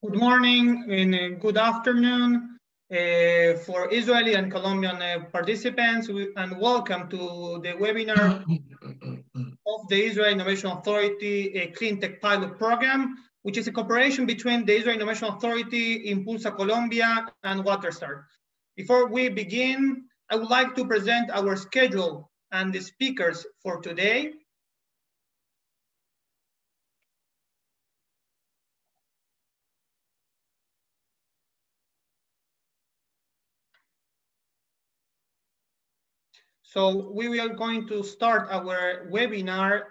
Good morning and good afternoon for Israeli and Colombian participants, and welcome to the webinar of the Israel Innovation Authority Cleantech Pilot Program, which is a cooperation between the Israel Innovation Authority, Impulsa Colombia, and WaterStar. Before we begin, I would like to present our schedule and the speakers for today. So we are going to start our webinar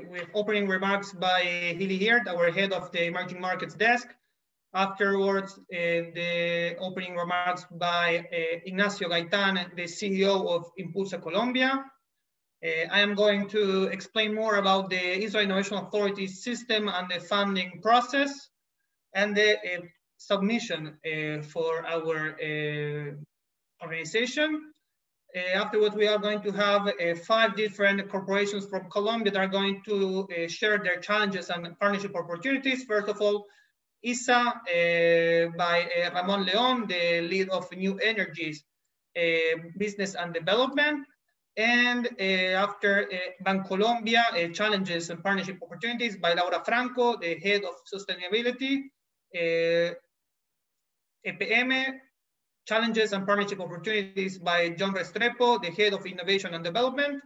with opening remarks by Hilly Hirt, our head of the emerging markets desk. Afterwards, the opening remarks by Ignacio Gaitan, the CEO of Impulsa Colombia. I am going to explain more about the Israel Innovation Authority system and the funding process and the submission for our organization. Afterwards, we are going to have 5 different corporations from Colombia that are going to share their challenges and partnership opportunities. First of all, ISA by Ramon Leon, the lead of New Energies Business and Development. And after Bancolombia, challenges and partnership opportunities by Laura Franco, the head of sustainability. EPM, challenges and partnership opportunities by John Restrepo, the head of innovation and development.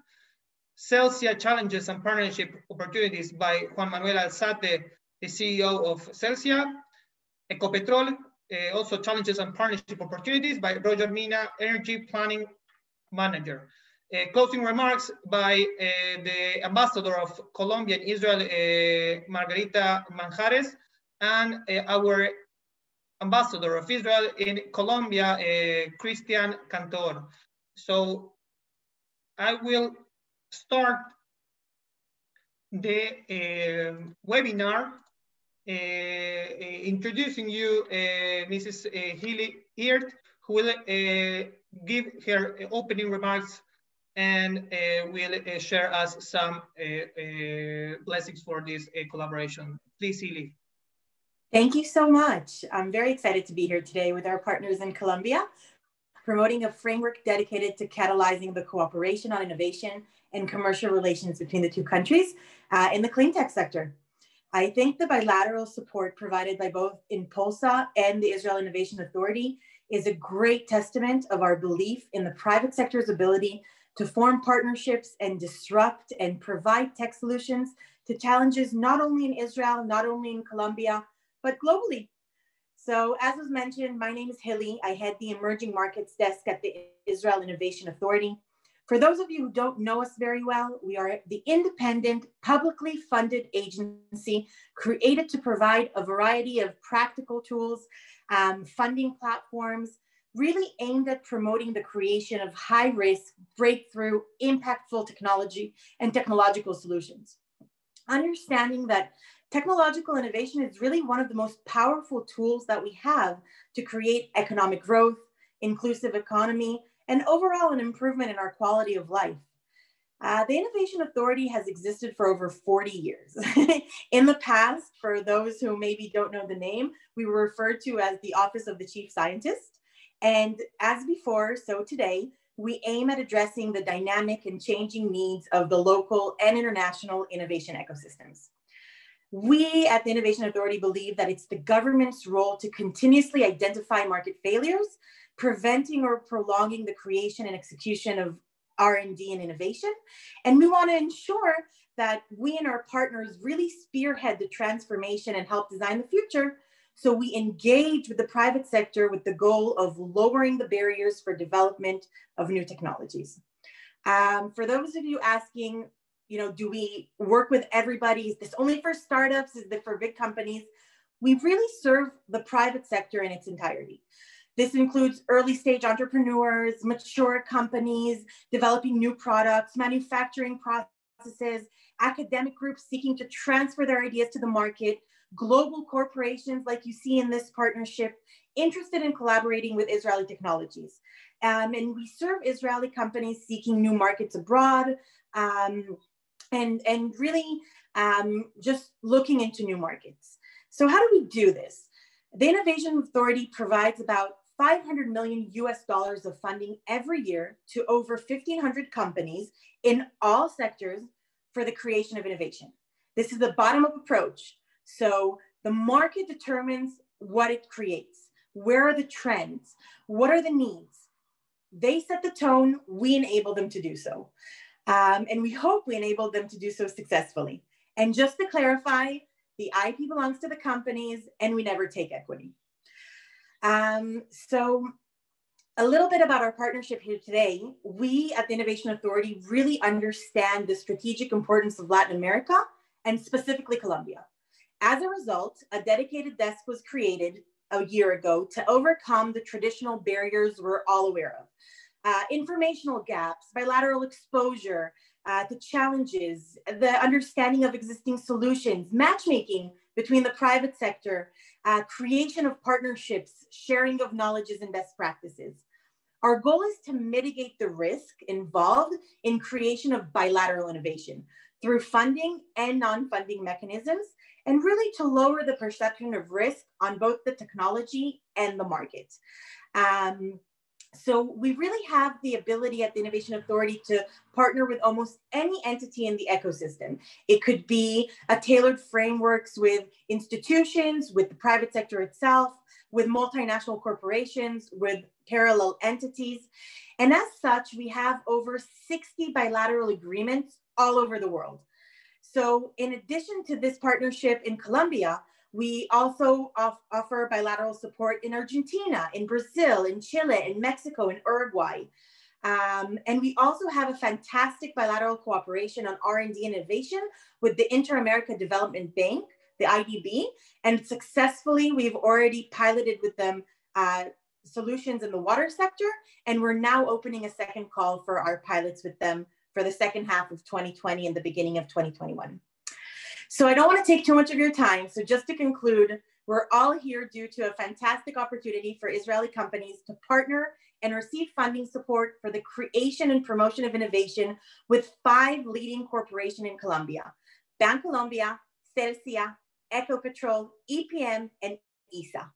Celsia, challenges and partnership opportunities by Juan Manuel Alzate, the CEO of Celsia. Ecopetrol, also challenges and partnership opportunities by Roger Mina, energy planning manager. Closing remarks by the ambassador of Colombia and Israel, Margarita Manjares, and our ambassador of Israel in Colombia, Christian Cantor. So I will start the webinar introducing you Mrs. Hilly Hirt, who will give her opening remarks and will share us some blessings for this collaboration. Please, Hilly. Thank you so much. I'm very excited to be here today with our partners in Colombia, promoting a framework dedicated to catalyzing the cooperation on innovation and commercial relations between the two countries in the clean tech sector. I think the bilateral support provided by both Impulsa and the Israel Innovation Authority is a great testament of our belief in the private sector's ability to form partnerships and disrupt and provide tech solutions to challenges not only in Israel, not only in Colombia, but globally. So as was mentioned, my name is Hilly. I head the emerging markets desk at the Israel Innovation Authority. For those of you who don't know us very well, we are the independent, publicly funded agency created to provide a variety of practical tools, funding platforms, really aimed at promoting the creation of high-risk, breakthrough, impactful technology and technological solutions. Understanding that technological innovation is really one of the most powerful tools that we have to create economic growth, inclusive economy, and overall an improvement in our quality of life. The Innovation Authority has existed for over 40 years. In the past, for those who maybe don't know the name, we were referred to as the Office of the Chief Scientist. And as before, so today, we aim at addressing the dynamic and changing needs of the local and international innovation ecosystems. We at the Innovation Authority believe that it's the government's role to continuously identify market failures, preventing or prolonging the creation and execution of R&D and innovation. And we want to ensure that we and our partners really spearhead the transformation and help design the future. So we engage with the private sector with the goal of lowering the barriers for development of new technologies. For those of you asking, do we work with everybody? Is this only for startups? Is this for big companies? We really serve the private sector in its entirety. This includes early stage entrepreneurs, mature companies, developing new products, manufacturing processes, academic groups seeking to transfer their ideas to the market, global corporations like you see in this partnership, interested in collaborating with Israeli technologies. And we serve Israeli companies seeking new markets abroad, and really just looking into new markets. So how do we do this? The Innovation Authority provides about 500 million US dollars of funding every year to over 1,500 companies in all sectors for the creation of innovation. This is a bottom-up approach. So the market determines what it creates. Where are the trends? What are the needs? They set the tone, we enable them to do so. And we hope we enable them to do so successfully. And just to clarify, the IP belongs to the companies and we never take equity. So a little bit about our partnership here today. We at the Innovation Authority really understand the strategic importance of Latin America and specifically Colombia. As a result, a dedicated desk was created a year ago to overcome the traditional barriers we're all aware of. Informational gaps, bilateral exposure, the challenges, the understanding of existing solutions, matchmaking between the private sector, creation of partnerships, sharing of knowledges and best practices. Our goal is to mitigate the risk involved in creation of bilateral innovation through funding and non-funding mechanisms, and really to lower the perception of risk on both the technology and the market. So we really have the ability at the Innovation Authority to partner with almost any entity in the ecosystem. It could be a tailored frameworks with institutions, with the private sector itself, with multinational corporations, with parallel entities. And as such, we have over 60 bilateral agreements all over the world. So in addition to this partnership in Colombia, we also offer bilateral support in Argentina, in Brazil, in Chile, in Mexico, in Uruguay. And we also have a fantastic bilateral cooperation on R&D innovation with the Inter-America Development Bank, the IDB. And successfully, we've already piloted with them solutions in the water sector. And we're now opening a second call for our pilots with them for the second half of 2020 and the beginning of 2021. So I don't want to take too much of your time. So just to conclude, we're all here due to a fantastic opportunity for Israeli companies to partner and receive funding support for the creation and promotion of innovation with 5 leading corporations in Colombia: Bancolombia, Celsia, Ecopetrol, EPM, and ISA.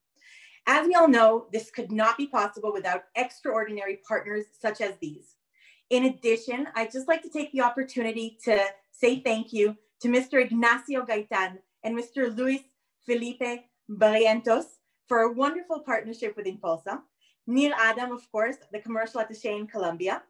As we all know, this could not be possible without extraordinary partners such as these. In addition, I'd just like to take the opportunity to say thank you to Mr. Ignacio Gaitan and Mr. Luis Felipe Barrientos for a wonderful partnership with Impulsa, Neil Adam, of course, the commercial attaché in Colombia,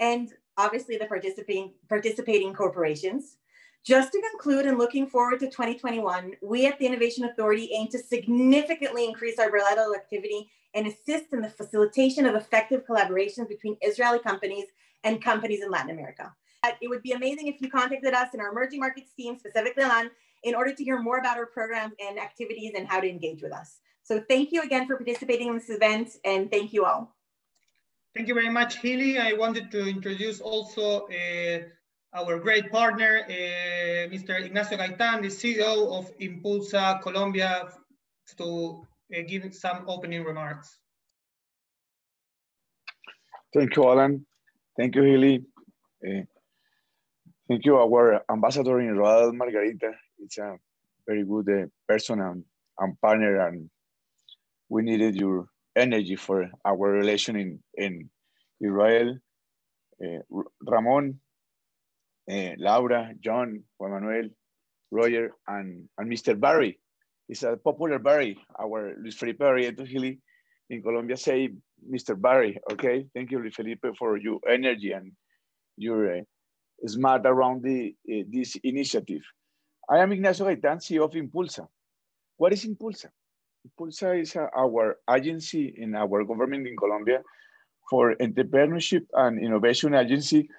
and obviously the participating corporations. Just to conclude and looking forward to 2021, we at the Innovation Authority aim to significantly increase our bilateral activity and assist in the facilitation of effective collaborations between Israeli companies and companies in Latin America. It would be amazing if you contacted us in our emerging markets team, specifically LAN, in order to hear more about our programs and activities and how to engage with us. So thank you again for participating in this event, and thank you all. Thank you very much, Hilly. I wanted to introduce also our great partner, Mr. Ignacio Gaitan, the CEO of Impulsa Colombia, to give some opening remarks. Thank you, Alan. Thank you, Hilly. Thank you, our ambassador in Royal Margarita. It's a very good person and partner, and we needed your energy for our relation in Israel. Ramon, Laura, John, Juan Manuel, Roger, and Mr. Barry. It's a popular Barry. Our Luis Felipe Barrientos Hilly in Colombia say Mr. Barry, okay? Thank you, Luis Felipe, for your energy and your smart around this initiative. I am Ignacio Gaitan, CEO of Impulsa. What is Impulsa? Impulsa is our agency in our government in Colombia for entrepreneurship and innovation agency,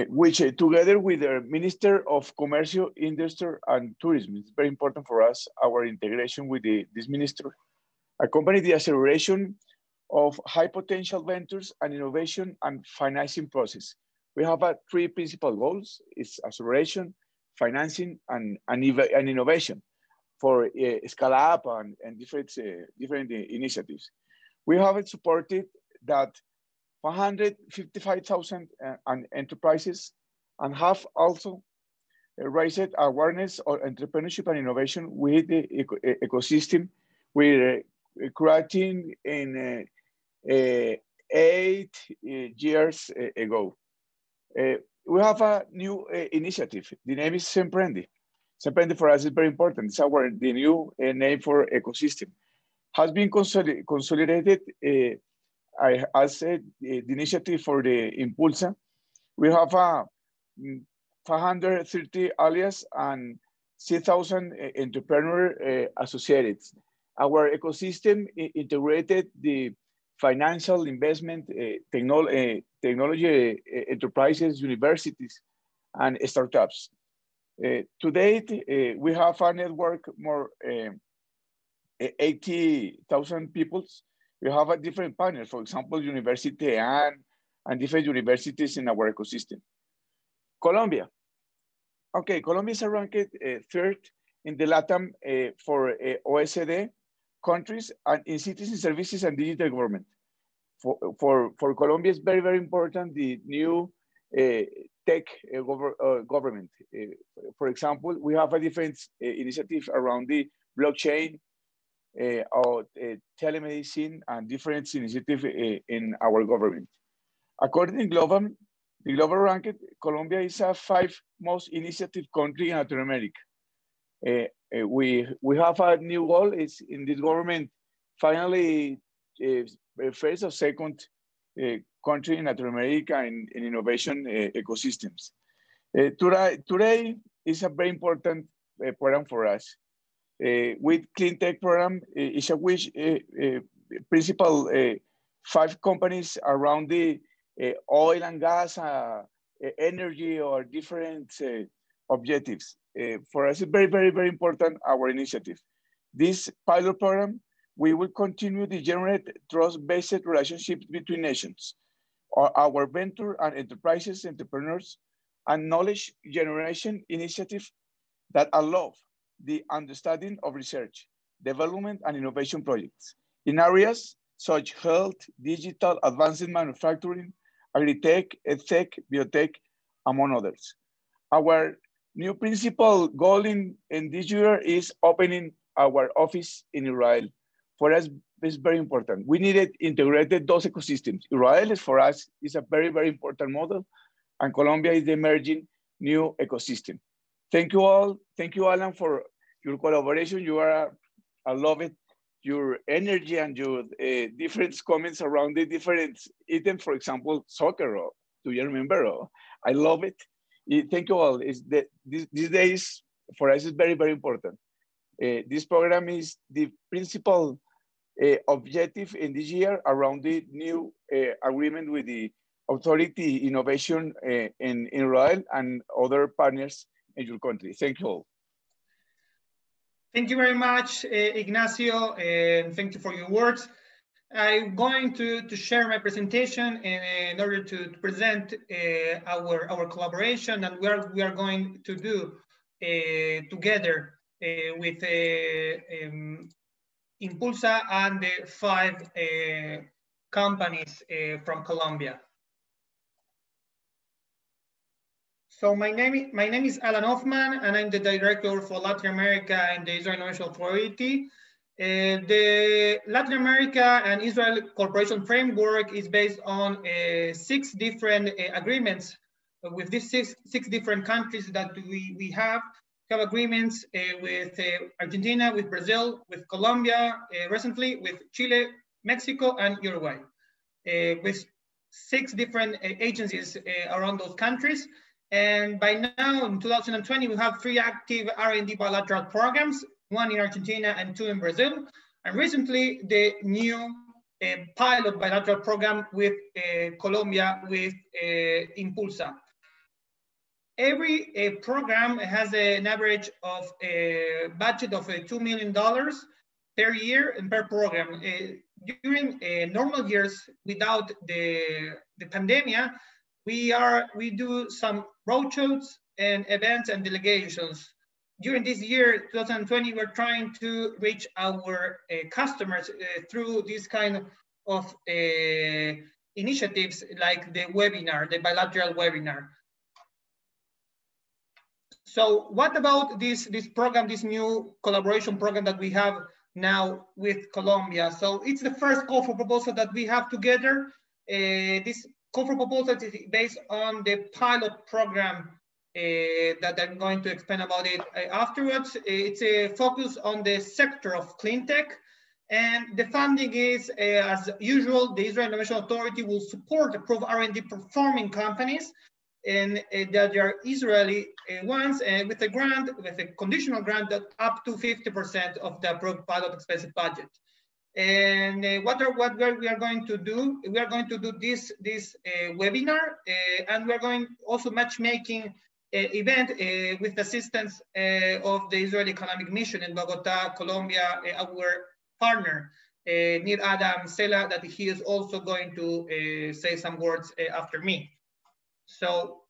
which together with the Minister of Comercio, Industry and Tourism, it's very important for us, our integration with this minister, accompany the acceleration of high potential ventures and innovation and financing process. We have 3 principal goals: it's acceleration, financing, and innovation for scale up and different initiatives. We have supported that 155,000 enterprises and have also raised awareness of entrepreneurship and innovation with the ecosystem we're creating in 8 years ago. We have a new initiative. The name is Semprendi. Semprendi for us is very important. It's the new name for ecosystem. Has been consolidated as the initiative for the Impulsa. We have 530 alias and 6,000 entrepreneur associates. Our ecosystem integrated the financial investment, technology enterprises, universities, and startups. To date, we have a network more 80,000 people. We have a different partners, for example, University and different universities in our ecosystem. Colombia. Okay, Colombia is ranked third in the LATAM for OECD countries and in citizen services and digital government. For Colombia, it's very, very important, the new tech government. For example, we have a different initiative around the blockchain, or telemedicine, and different initiatives in our government. According to the global ranking, Colombia is a 5th most initiative country in Latin America. We have a new goal. It's in this government, finally, first or second country in Latin America in innovation ecosystems. Today is a very important program for us. With Cleantech program, is a which principal 5 companies around the oil and gas, energy, or different objectives. For us, it's very, very, very important, our initiative. This pilot program, we will continue to generate trust-based relationships between nations, our venture and enterprises, entrepreneurs, and knowledge generation initiative that allow the understanding of research, development, and innovation projects in areas such health, digital, advanced manufacturing, agri-tech, edtech, biotech, among others. Our new principal goal in this year is opening our office in Israel. For us, it's very important. We needed integrated those ecosystems. Israel is, for us, is a very, very important model, and Colombia is the emerging new ecosystem. Thank you all. Thank you, Alan, for your collaboration. You are, I love it. Your energy and your different comments around the different items, for example, soccer, do you remember? I love it. Thank you all. These days, for us, is very, very important. This program is the principal objective in this year around the new agreement with the authority innovation in Israel and other partners in your country. Thank you all. Thank you very much, Ignacio, and thank you for your words. I'm going to share my presentation in order to present our collaboration and we are going to do together with Impulsa and the 5 companies from Colombia. So my name is Alan Hoffman, and I'm the director for Latin America and the Israel Innovation Authority. The Latin America and Israel Cooperation Framework is based on 6 different agreements with these six different countries that we have agreements with Argentina, with Brazil, with Colombia, recently with Chile, Mexico, and Uruguay, with 6 different agencies around those countries. And by now, in 2020, we have 3 active R&D bilateral programs, 1 in Argentina and 2 in Brazil. And recently, the new pilot bilateral program with Colombia with Impulsa. Every program has an average of a budget of $2 million per year and per program. During normal years, without the pandemic, we do some roadshows and events and delegations. During this year, 2020, we're trying to reach our customers through this kind of initiatives like the webinar, the bilateral webinar. So what about this program, this new collaboration program that we have now with Colombia. So it's the first call for proposal that we have together. This call for proposal is based on the pilot program that I'm going to explain about it afterwards. It's a focus on the sector of cleantech. And the funding is, as usual, the Israel Innovation Authority will support approved R&D performing companies and that are Israeli ones with a grant, with a conditional grant that up to 50% of the approved pilot expensive budget. And what we are going to do, we are going to do this webinar, and we are going also matchmaking event with the assistance of the Israeli Economic Mission in Bogota, Colombia, our partner, Nir Adam Sela, that he is also going to say some words after me. So,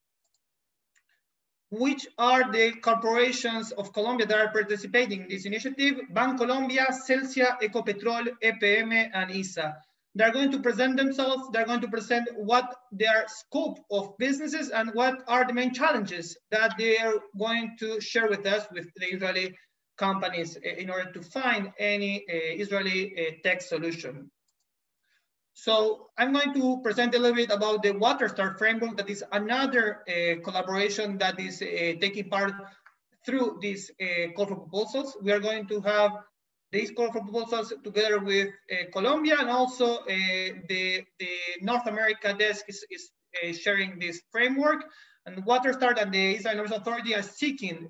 which are the corporations of Colombia that are participating in this initiative? Bancolombia, Celsia, Ecopetrol, EPM, and ISA. They're going to present themselves. They're going to present what their scope of businesses and what are the main challenges that they are going to share with us, with the Israeli companies, in order to find any Israeli tech solution. So I'm going to present a little bit about the WaterStar framework. That is another collaboration that is taking part through these call for proposals. We are going to have these call for proposals together with Colombia, and also the North America desk is sharing this framework. And WaterStar and the Israel Innovation Authority are seeking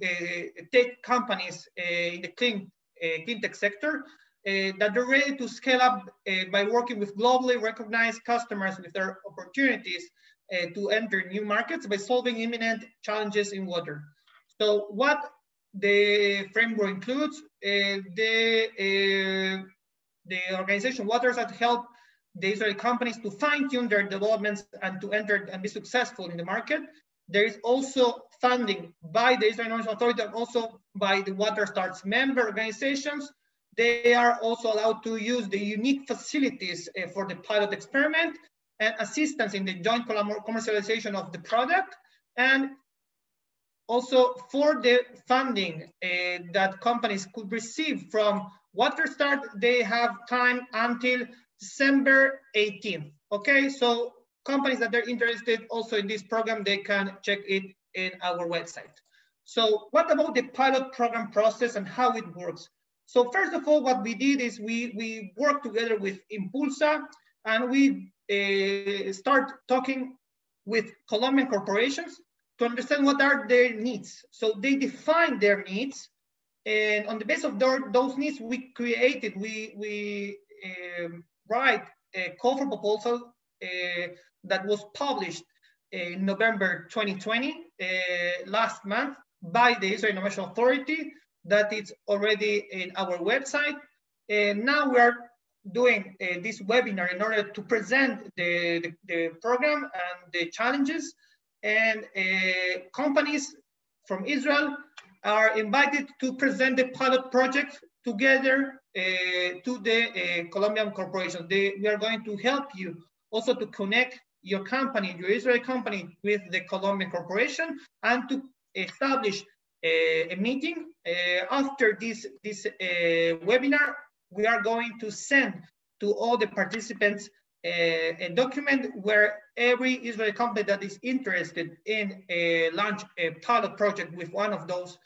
tech companies in the clean tech sector that are ready to scale up by working with globally recognized customers with their opportunities to enter new markets by solving imminent challenges in water. So what the framework includes, the organization WaterStar help the Israeli companies to fine-tune their developments and to enter and be successful in the market. There is also funding by the Israel Innovation Authority and also by the WaterStar's member organizations. They are also allowed to use the unique facilities for the pilot experiment and assistance in the joint commercialization of the product. And also for the funding that companies could receive from WaterStar, they have time until December 18th. Okay, so companies that are interested also in this program, they can check it in our website. So what about the pilot program process and how it works? So first of all, what we did is we worked together with Impulsa, and we start talking with Colombian corporations to understand what are their needs. So they define their needs, and on the basis of those needs, we write a call for proposal that was published in November 2020, last month, by the Israel Innovation Authority, that it's already in our website. And now we are doing this webinar in order to present the program and the challenges. And companies from Israel are invited to present the pilot project together to the Colombian corporations. We are going to help you also to connect your company, your Israeli company, with the Colombian corporation, and to establish a meeting. After this webinar, we are going to send to all the participants a document where every Israeli company that is interested in launch a pilot project with one of those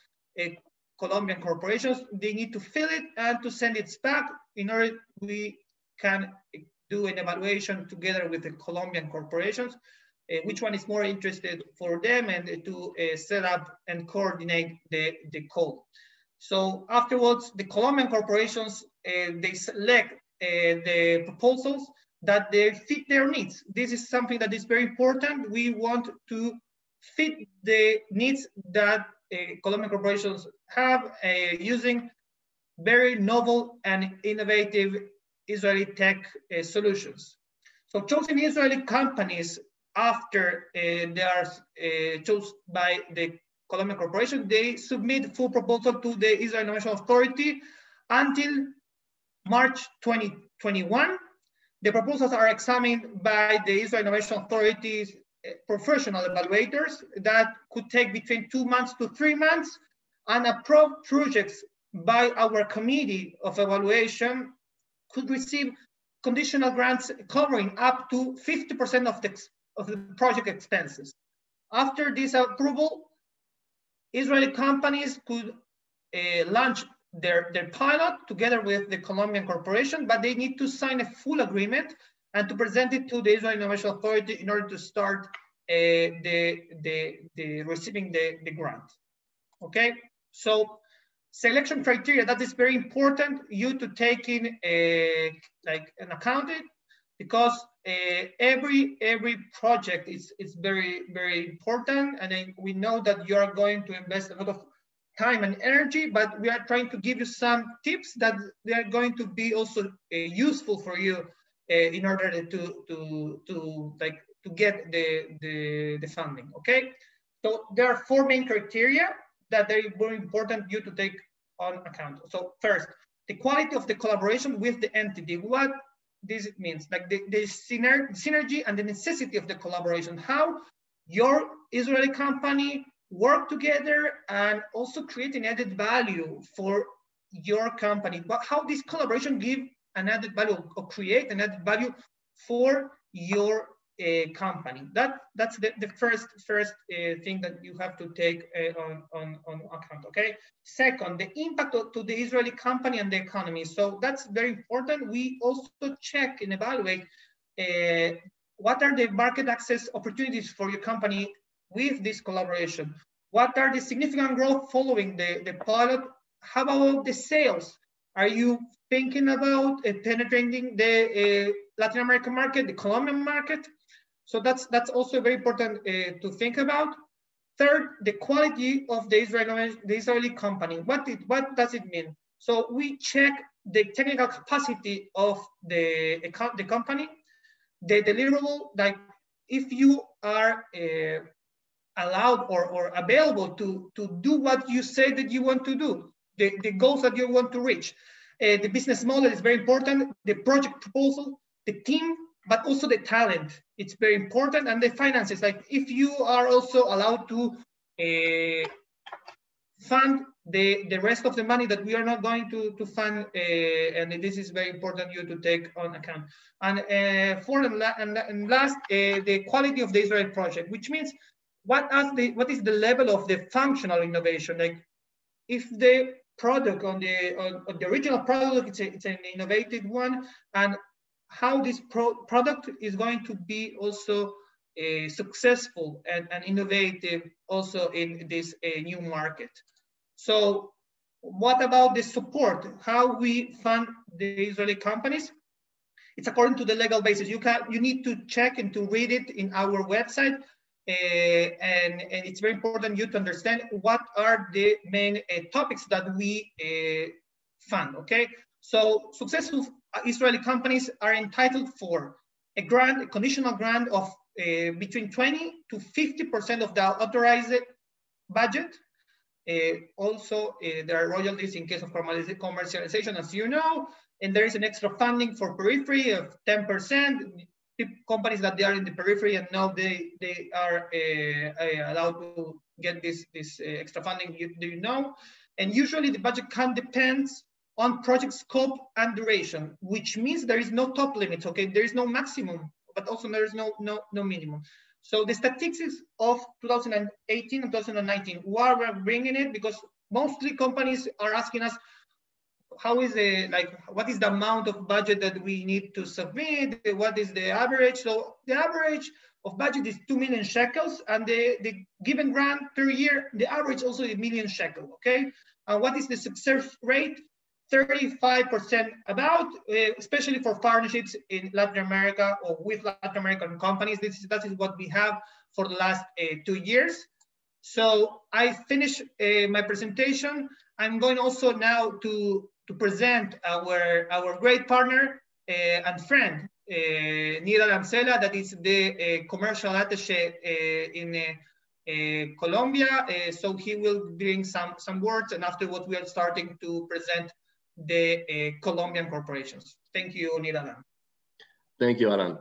Colombian corporations, they need to fill it and to send it back in order we can do an evaluation together with the Colombian corporations, which one is more interested for them, and to set up and coordinate the call. So afterwards, the Colombian corporations, they select the proposals that they fit their needs. This is something that is very important. We want to fit the needs that Colombian corporations have using very novel and innovative Israeli tech solutions. So chosen Israeli companies, after they are chosen by the Colombian corporation, they submit full proposal to the Israel Innovation Authority until March 2021. The proposals are examined by the Israel Innovation Authority's professional evaluators that could take between 2 months to 3 months, and approved projects by our committee of evaluation could receive conditional grants covering up to 50% of the project expenses. After this approval, Israeli companies could launch their pilot together with the Colombian corporation, but they need to sign a full agreement and to present it to the Israel Innovation Authority in order to start receiving the grant. Okay, so selection criteria, that is very important you to take in an account it, because every project is very, very important, and we know that you are going to invest a lot of time and energy, but we are trying to give you some tips that they are going to be also useful for you in order to get the funding. Okay, so there are 4 main criteria that are very important you to take on account. So first, the quality of the collaboration with the entity. What this means, like the synergy and the necessity of the collaboration, how your Israeli company work together and also create an added value for your company, but how this collaboration give an added value or create an added value for your company. That's the first thing that you have to take on account. Okay. Second, the impact to the Israeli company and the economy. So that's very important. We also check and evaluate what are the market access opportunities for your company with this collaboration. What are the significant growth following the pilot? How about the sales? Are you thinking about penetrating the Latin American market, the Colombian market? So that's also very important to think about. Third, the quality of the Israeli company. What does it mean? So we check the technical capacity of the company, the deliverable, like if you are allowed or available to do what you say that you want to do, the goals that you want to reach. The business model is very important, the project proposal, the team, but also the talent. It's very important, and the finances. Like if you are also allowed to fund the rest of the money that we are not going to fund, and this is very important you to take on account. And fourth and last, the quality of the Israel project, which means what is the level of the functional innovation? Like if the product on the original product, it's an innovative one, and how this product is going to be also successful and innovative also in this new market. So what about the support? How we fund the Israeli companies? It's according to the legal basis. You need to check and to read it in our website. And it's very important you to understand what are the main topics that we fund, okay? So successful Israeli companies are entitled for a conditional grant of between 20 to 50% of the authorized budget. Also, there are royalties in case of commercialization, as you know, and there is an extra funding for periphery of 10%. Companies that they are in the periphery and now they are allowed to get this extra funding, you know. And usually the budget can depends on project scope and duration, which means there is no top limit, okay? There is no maximum, but also there is no minimum. So the statistics of 2018 and 2019, why we're bringing it? Because mostly companies are asking us, how is it, like, what is the amount of budget that we need to submit? What is the average? So the average of budget is 2 million shekels, and the given grant per year, the average also is 1 million shekel, okay? And what is the success rate? 35% about, especially for partnerships in Latin America or with Latin American companies. That is what we have for the last 2 years. So I finished my presentation. I'm going also now to present our great partner and friend, Nida Lancela, that is the commercial attaché in Colombia. So he will bring some words, and afterwards we are starting to present the Colombian corporations. Thank you, Nida. Thank you, Aran.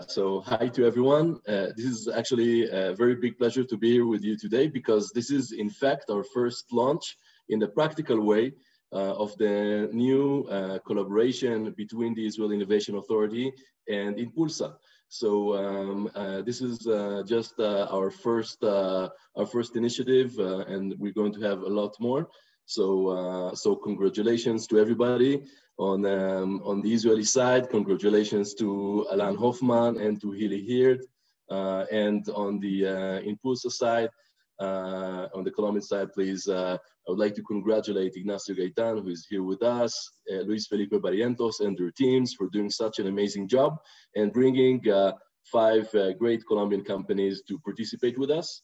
So hi to everyone. This is actually a very big pleasure to be here with you today, because this is in fact our first launch in the practical way of the new collaboration between the Israel Innovation Authority and Impulsa. So this is just our first initiative, and we're going to have a lot more. So congratulations to everybody on the Israeli side. Congratulations to Alan Hoffman and to Hili Hirt, and on the Impulsa side, on the Colombian side, please. I would like to congratulate Ignacio Gaitan, who is here with us, Luis Felipe Barrientos and their teams for doing such an amazing job and bringing 5 great Colombian companies to participate with us.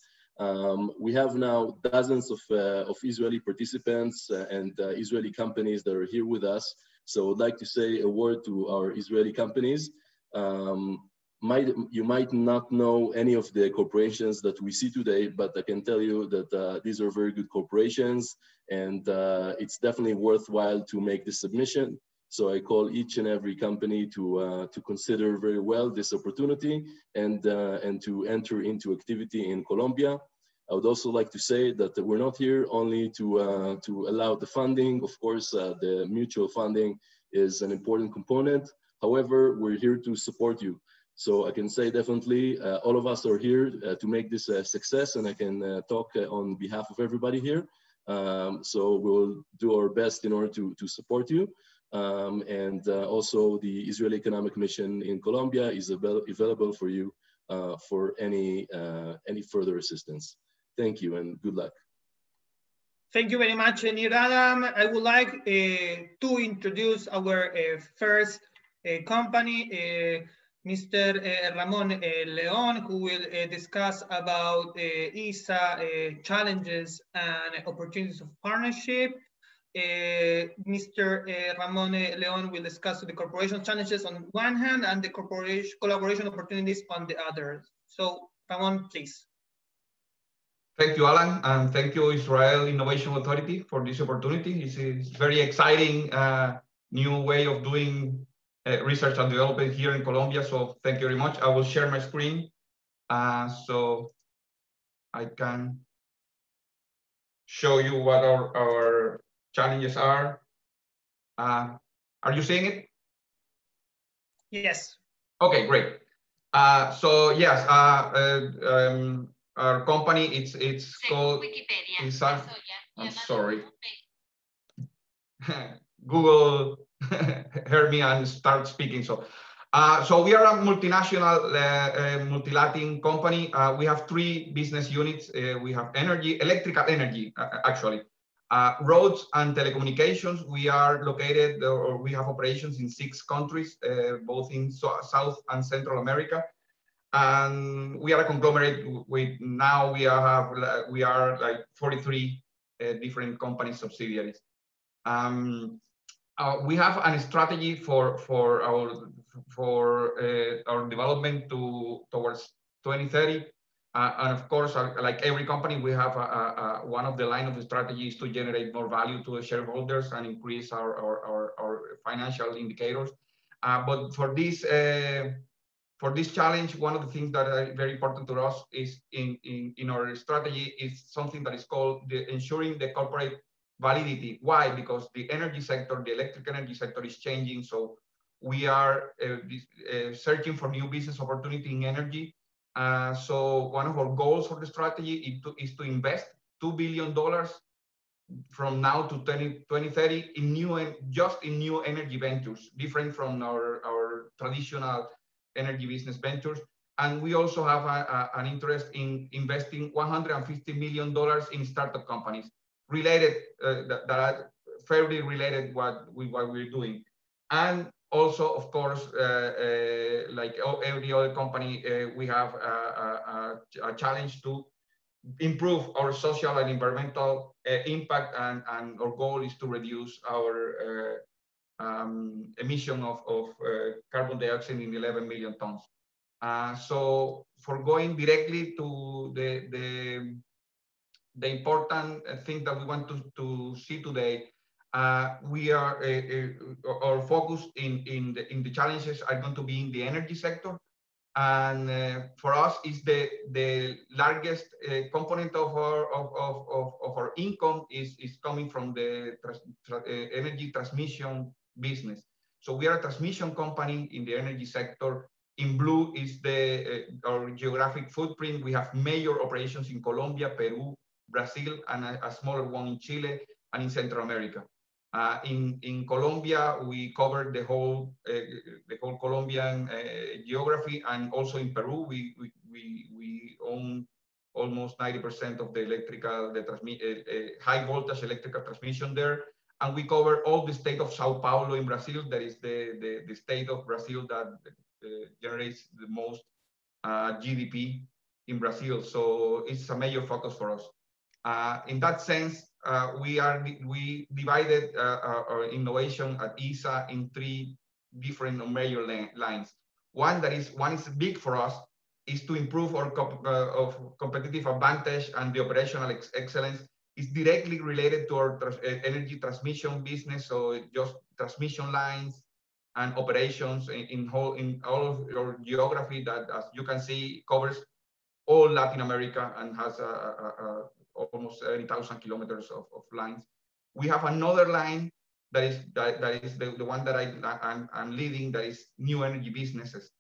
We have now dozens of Israeli participants and Israeli companies that are here with us. So I would like to say a word to our Israeli companies. You might not know any of the corporations that we see today, but I can tell you that these are very good corporations, and it's definitely worthwhile to make this submission. So I call each and every company to consider very well this opportunity and to enter into activity in Colombia. I would also like to say that we're not here only to allow the funding. Of course, the mutual funding is an important component. However, we're here to support you. So I can say definitely all of us are here to make this a success, and I can talk on behalf of everybody here. So we'll do our best in order to support you. And also the Israeli Economic Mission in Colombia is available for you for any further assistance. Thank you and good luck. Thank you very much, Nir Adam. I would like to introduce our first company, Mr. Ramon Leon, who will discuss about ISA challenges and opportunities of partnership. Mr. Ramon Leon will discuss the corporation challenges on one hand and the collaboration opportunities on the other. So, Ramon, please. Thank you, Alan, and thank you, Israel Innovation Authority, for this opportunity. It's a very exciting new way of doing research and development here in Colombia. So thank you very much. I will share my screen so I can show you what our challenges are. Are you seeing it? Yes. Okay, great. So yes, our company, it's called ISA. I'm sorry. Google heard me and start speaking. So we are a multinational, multi-Latin company. We have 3 business units. We have energy, electrical energy, actually, roads and telecommunications. We are located, or we have operations in 6 countries, both in South and Central America. And we are a conglomerate with, now we are like 43 different company subsidiaries. We have a strategy for our development towards 2030, and of course, like every company, we have one of the line of the strategy is to generate more value to the shareholders and increase our financial indicators. But for this challenge, one of the things that are very important to us is in our strategy is something that is called ensuring the corporate validity. Why? Because the energy sector, the electric energy sector is changing. So we are searching for new business opportunity in energy. So one of our goals for the strategy is to invest $2 billion from now to 2030 in new energy ventures, different from our traditional energy business ventures. And we also have an interest in investing $150 million in startup companies related that are fairly related what we're doing. And also, of course, like every other company, we have a challenge to improve our social and environmental impact, and our goal is to reduce our emission of carbon dioxide in 11 million tons. So for going directly to the important thing that we want to see today, we are our focus in the challenges are going to be in the energy sector, And for us, is the largest component of our income is coming from the energy transmission business. So we are a transmission company in the energy sector. In blue is our geographic footprint. We have major operations in Colombia, Peru, Brazil, and a smaller one in Chile and in Central America. In Colombia, we cover the whole Colombian geography, and also in Peru, we own almost 90% of the high voltage electrical transmission there, and we cover all the state of Sao Paulo in Brazil. That is the state of Brazil that generates the most GDP in Brazil. So it's a major focus for us. In that sense, we divided our innovation at ISA in 3 different major lines. One is big for us is to improve our competitive advantage, and the operational excellence is directly related to our energy transmission business. So just transmission lines and operations in all of our geography that, as you can see, covers all Latin America and has almost 70,000 kilometers of lines. We have another line that is the one that I'm leading, that is new energy businesses.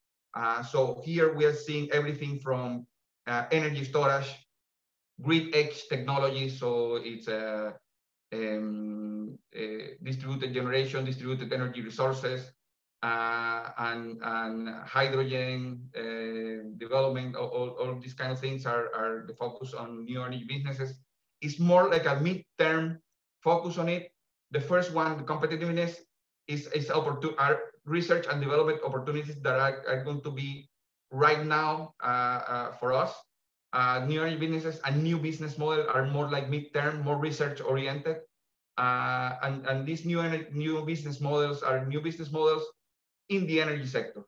So here we are seeing everything from energy storage, grid edge technology. So it's distributed generation, distributed energy resources, and hydrogen development. All these kind of things are the focus on new energy businesses. It's more like a mid-term focus on it. The first one, the competitiveness, is are research and development opportunities that are going to be right now for us. New energy businesses and new business model are more like mid-term, more research oriented. And these new business models are new business models in the energy sector.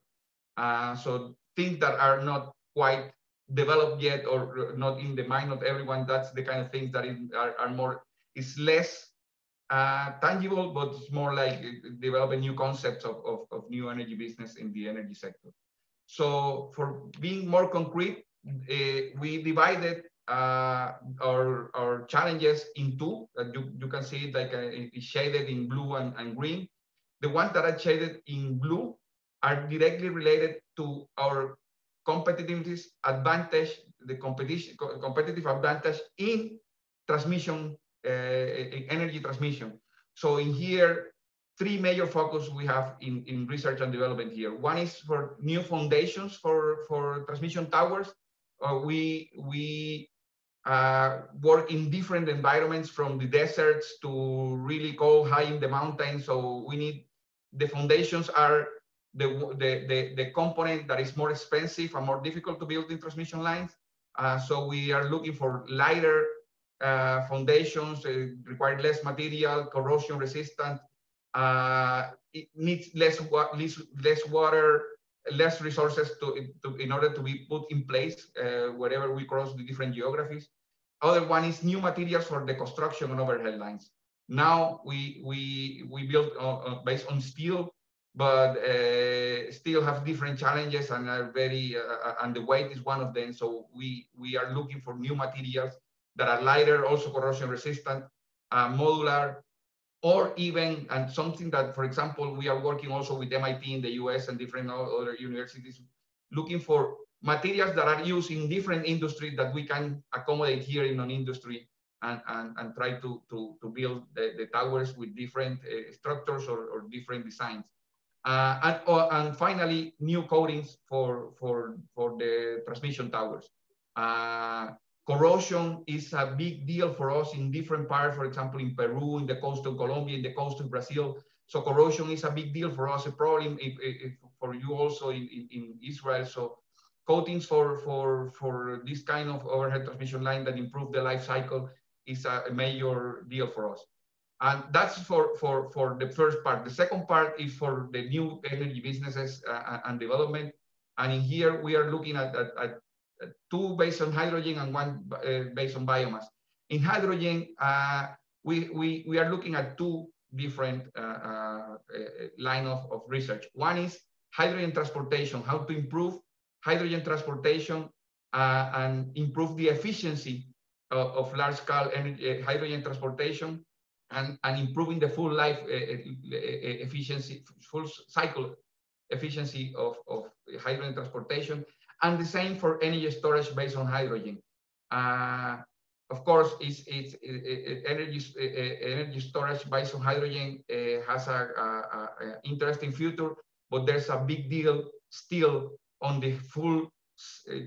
So things that are not quite developed yet, or not in the mind of everyone, that's the kind of things that is less tangible, but it's more like developing new concepts of new energy business in the energy sector. So for being more concrete, we divided our challenges in 2. You can see it like it's shaded in blue and green. The ones that are shaded in blue are directly related to our competitiveness advantage, the competitive advantage in transmission, in energy transmission. So in here, 3 major focus we have in research and development here. One is for new foundations for transmission towers. We work in different environments, from the deserts to really cold, high in the mountains. So we need, the foundations are the component that is more expensive and more difficult to build in transmission lines. So we are looking for lighter foundations, require less material, corrosion resistant. It needs less water, less resources in order to be put in place wherever we cross the different geographies. Other one is new materials for the construction and overhead lines. Now we build based on steel, but still have different challenges and are very and the weight is one of them. So we are looking for new materials that are lighter, also corrosion resistant, modular, or even, and something that, for example, we are working also with MIT in the US and different other universities, looking for materials that are used in different industries that we can accommodate here in an industry and try to build the towers with different structures or different designs. And finally, new coatings for the transmission towers. Corrosion is a big deal for us in different parts, for example, in Peru, in the coast of Colombia, in the coast of Brazil. So corrosion is a big deal for us, a problem for you also in Israel. So coatings for this kind of overhead transmission line that improve the life cycle is a major deal for us. And that's for the first part. The second part is for the new energy businesses and development. And in here, we are looking at 2 based on hydrogen and 1 based on biomass. In hydrogen, we are looking at 2 different line of research. One is hydrogen transportation, how to improve hydrogen transportation and improve the efficiency of large-scale hydrogen transportation and improving the full life efficiency, full cycle efficiency of hydrogen transportation, and the same for energy storage based on hydrogen. Of course, energy storage based on hydrogen has an interesting future, but there's a big deal still on the full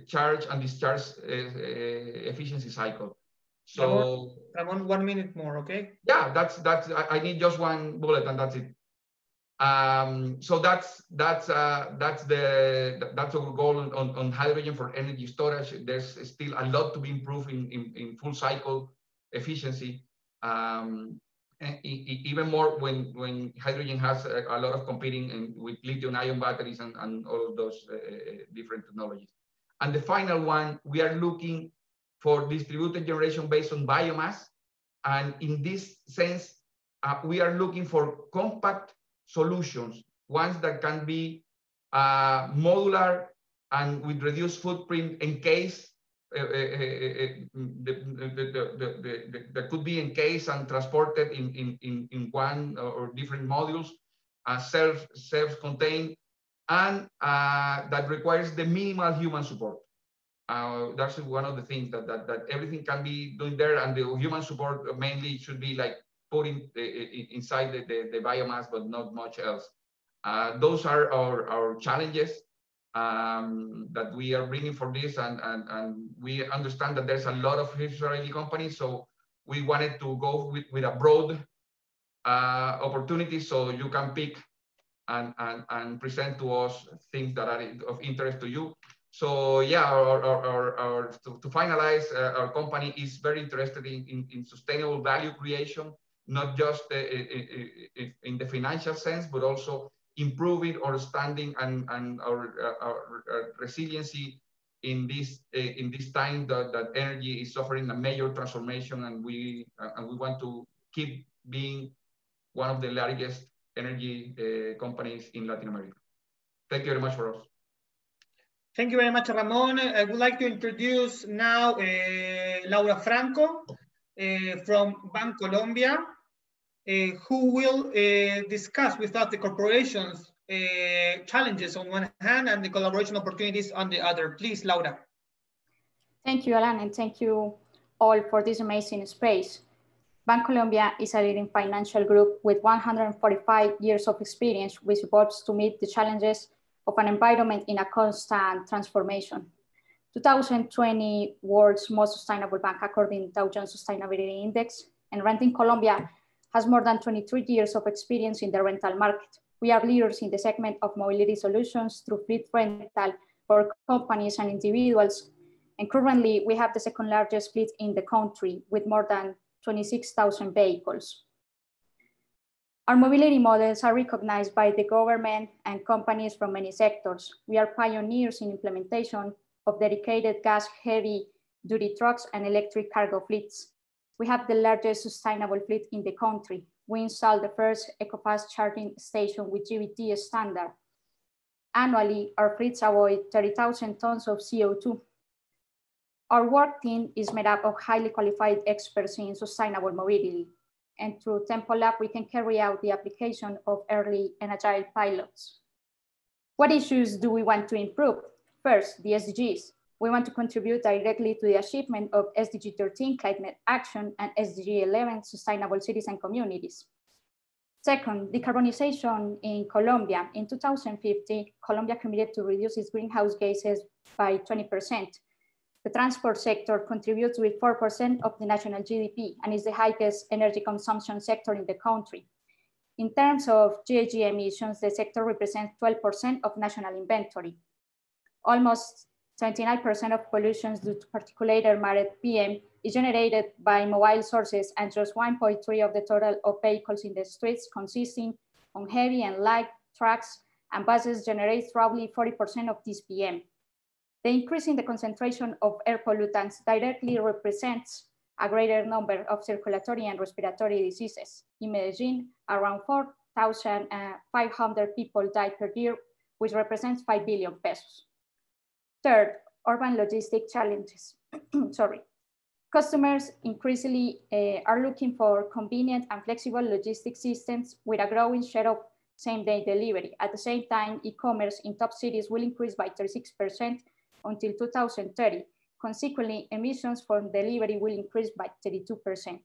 charge and discharge efficiency cycle. So Ramon, 1 minute more, okay? Yeah, that's. I need just one bullet and that's it. So that's our goal on hydrogen for energy storage. There's still a lot to be improved in full cycle efficiency. Even more when hydrogen has a lot of competing with lithium-ion batteries and all of those different technologies. And the final one, we are looking for distributed generation based on biomass. And in this sense, we are looking for compact solutions, ones that can be modular and with reduced footprint in case that could be encased and transported in one or different modules, self-contained, and that requires the minimal human support. That's one of the things that everything can be doing there, and the human support mainly should be like putting inside the biomass, but not much else. Those are our challenges that we are bringing for this, and we understand that there's a lot of Israeli companies, so we wanted to go with a broad opportunity, so you can pick and present to us things that are of interest to you. So yeah, to finalize, our company is very interested in sustainable value creation, not just in the financial sense, but also improving our standing and our resiliency in this time that energy is suffering a major transformation, and we want to keep being one of the largest energy companies in Latin America. Thank you very much for us. Thank you very much, Ramon. I would like to introduce now Laura Franco from Colombia, who will discuss with us the corporation's challenges on one hand and the collaboration opportunities on the other. Please, Laura. Thank you, Alan, and thank you all for this amazing space. Colombia is a leading financial group with 145 years of experience, which evolves to meet the challenges of an environment in a constant transformation. 2020 world's most sustainable bank according to Dow Jones Sustainability Index, and Renting Colombia has more than 23 years of experience in the rental market. We are leaders in the segment of mobility solutions through fleet rental for companies and individuals. And currently we have the second largest fleet in the country with more than 26,000 vehicles. Our mobility models are recognized by the government and companies from many sectors. We are pioneers in implementation of dedicated gas heavy duty trucks and electric cargo fleets. We have the largest sustainable fleet in the country. We installed the first EcoFast charging station with GBT standard. Annually, our fleets avoid 30,000 tons of CO2. Our work team is made up of highly qualified experts in sustainable mobility. And through Tempo Lab, we can carry out the application of early and agile pilots. What issues do we want to improve? First, the SDGs. We want to contribute directly to the achievement of SDG 13, climate action, and SDG 11, sustainable cities and communities. Second, decarbonization in Colombia. In 2050, Colombia committed to reduce its greenhouse gases by 20%. The transport sector contributes with 4% of the national GDP and is the highest energy consumption sector in the country. In terms of GHG emissions, the sector represents 12% of national inventory. Almost 79% of pollution due to particulate matter PM is generated by mobile sources, and just 1.3% of the total of vehicles in the streets, consisting on heavy and light trucks and buses, generates roughly 40% of this PM. The increase in the concentration of air pollutants directly represents a greater number of circulatory and respiratory diseases. In Medellin, around 4,500 people die per year, which represents 5 billion pesos. Third, urban logistic challenges. Sorry. Customers increasingly are looking for convenient and flexible logistic systems with a growing share of same-day delivery. At the same time, e-commerce in top cities will increase by 36% until 2030. Consequently, emissions from delivery will increase by 32%.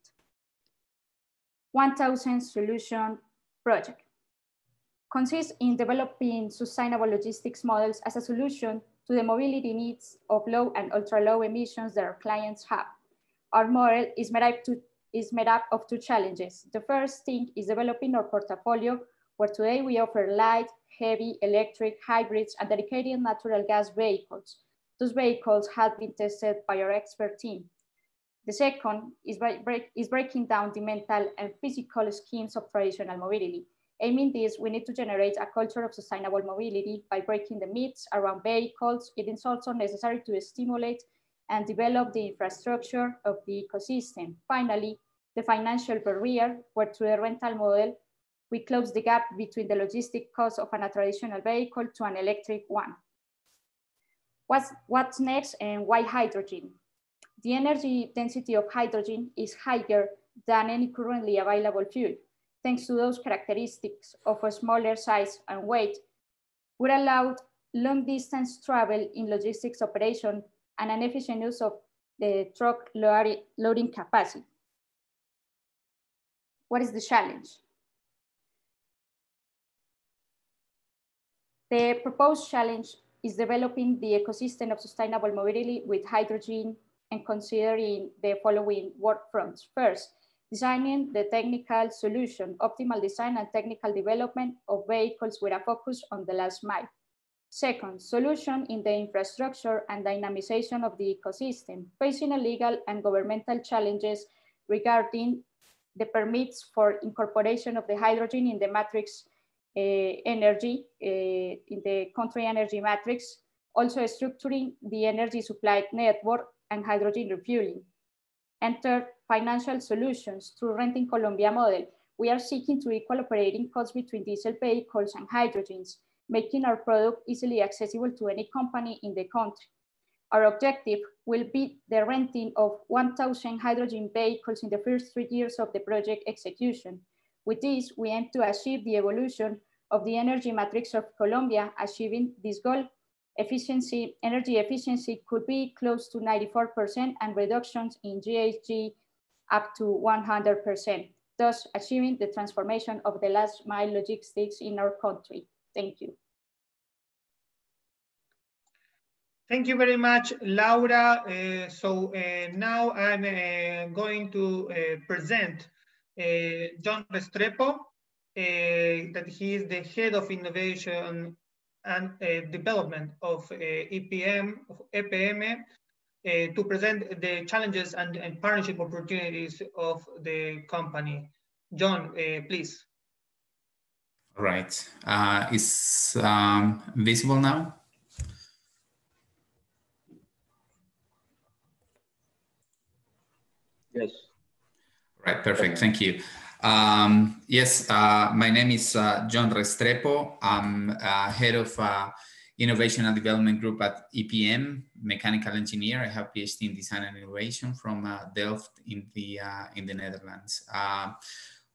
1000 Solution Project consists in developing sustainable logistics models as a solution to the mobility needs of low and ultra-low emissions that our clients have. Our model is made up of two challenges. The first thing is developing our portfolio, where today we offer light, heavy, electric, hybrids, and dedicated natural gas vehicles. Those vehicles have been tested by our expert team. The second is breaking down the mental and physical schemes of traditional mobility. Aiming this, we need to generate a culture of sustainable mobility by breaking the myths around vehicles. It is also necessary to stimulate and develop the infrastructure of the ecosystem. Finally, the financial barrier, where through the rental model, we close the gap between the logistic cost of a traditional vehicle to an electric one. What's next and why hydrogen? The energy density of hydrogen is higher than any currently available fuel. Thanks to those characteristics of a smaller size and weight, would allow long distance travel in logistics operation and an efficient use of the truck loading capacity. What is the challenge? The proposed challenge is developing the ecosystem of sustainable mobility with hydrogen and considering the following work fronts. First, designing the technical solution, optimal design and technical development of vehicles with a focus on the last mile. Second, solution in the infrastructure and dynamization of the ecosystem, facing legal and governmental challenges regarding the permits for incorporation of the hydrogen in the matrix energy, in the country energy matrix, also structuring the energy supply network and hydrogen refueling. And third, financial solutions through renting Colombia model. We are seeking to equal operating costs between diesel vehicles and hydrogens, making our product easily accessible to any company in the country. Our objective will be the renting of 1,000 hydrogen vehicles in the first 3 years of the project execution. With this, we aim to achieve the evolution of the energy matrix of Colombia. Achieving this goal, energy efficiency could be close to 94% and reductions in GHG up to 100%, thus achieving the transformation of the last mile logistics in our country. Thank you. Thank you very much, Laura. Now I'm going to present John Restrepo, that he is the head of innovation and development of EPM, to present the challenges and partnership opportunities of the company. John, please. All right. Is visible now? Yes. Right, perfect, thank you. Yes, my name is John Restrepo. I'm head of Innovation and Development Group at EPM, mechanical engineer. I have PhD in Design and Innovation from Delft in the Netherlands.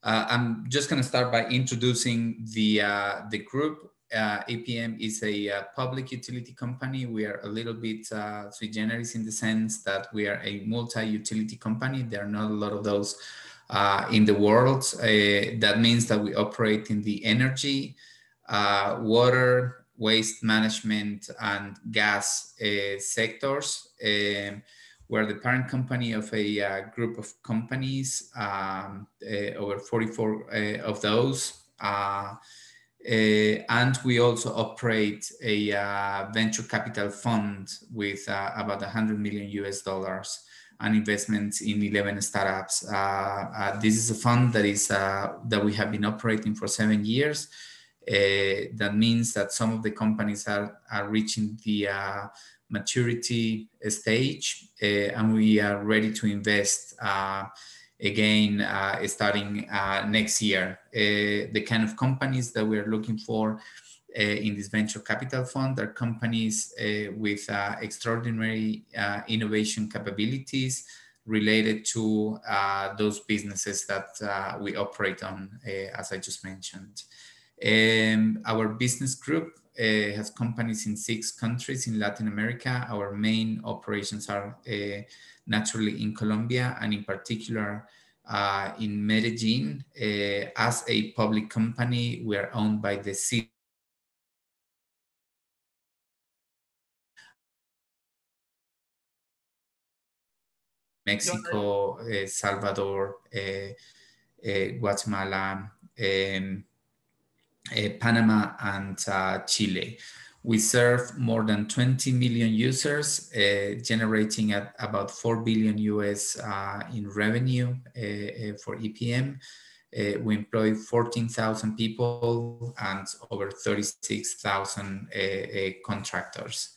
I'm just going to start by introducing the group. EPM is a public utility company. We are a little bit sui generis in the sense that we are a multi-utility company. There are not a lot of those in the world. That means that we operate in the energy, water, waste management, and gas sectors. We're the parent company of a group of companies, over 44 of those. And we also operate a venture capital fund with about $100 million and investments in 11 startups. This is a fund that we have been operating for 7 years. That means that some of the companies are reaching the maturity stage, and we are ready to invest again starting next year. The kind of companies that we're looking for in this venture capital fund are companies with extraordinary innovation capabilities related to those businesses that we operate on, as I just mentioned. Our business group has companies in 6 countries in Latin America. Our main operations are naturally in Colombia, and in particular in Medellin. As a public company, we are owned by the city Mexico, Salvador, Guatemala, Panama, and Chile. We serve more than 20 million users, generating at about 4 billion US in revenue for EPM. We employ 14,000 people and over 36,000 contractors.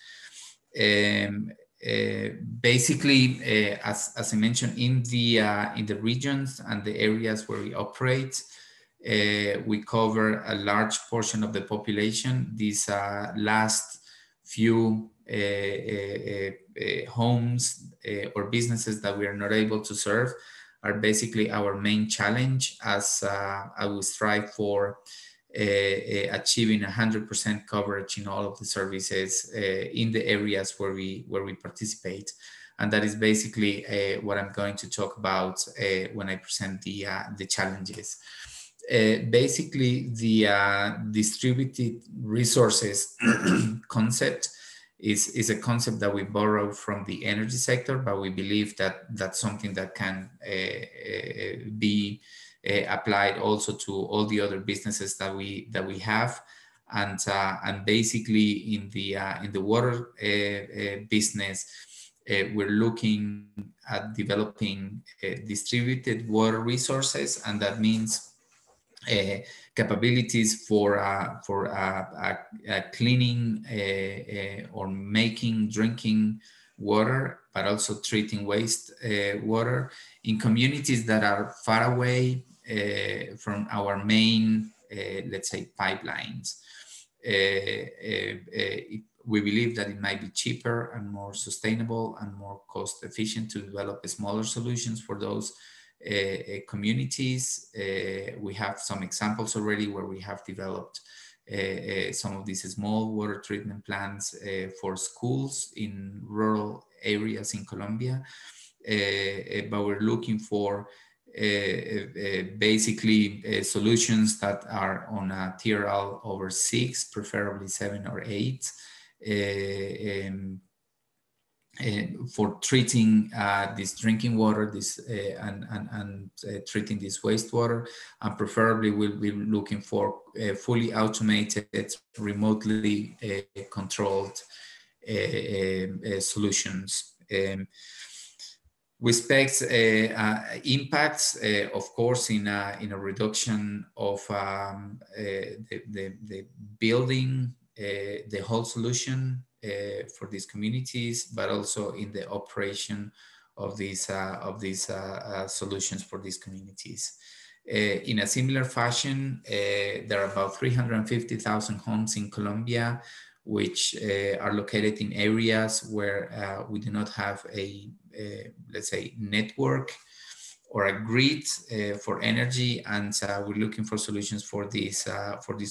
Basically, as I mentioned, in the regions and the areas where we operate, we cover a large portion of the population. These last few homes or businesses that we are not able to serve are basically our main challenge, as I will strive for achieving 100% coverage in all of the services in the areas where we participate. And that is basically what I'm going to talk about when I present the challenges. Basically, the distributed resources concept is a concept that we borrow from the energy sector, but we believe that that's something that can be applied also to all the other businesses that we have. And basically in the water business, we're looking at developing distributed water resources, and that means capabilities for cleaning or making drinking water, but also treating waste water in communities that are far away from our main, let's say, pipelines. We believe that it might be cheaper and more sustainable and more cost efficient to develop smaller solutions for those communities. We have some examples already where we have developed some of these small water treatment plants for schools in rural areas in Colombia, but we're looking for basically solutions that are on a TRL over 6, preferably 7 or 8, for treating this drinking water, and treating this wastewater, and preferably we'll be looking for fully automated, remotely controlled solutions. We expect impacts, of course, in a reduction of the building, the whole solution for these communities, but also in the operation of these solutions for these communities. In a similar fashion, there are about 350,000 homes in Colombia, which are located in areas where we do not have a let's say, network or a grid for energy, and we're looking for solutions for these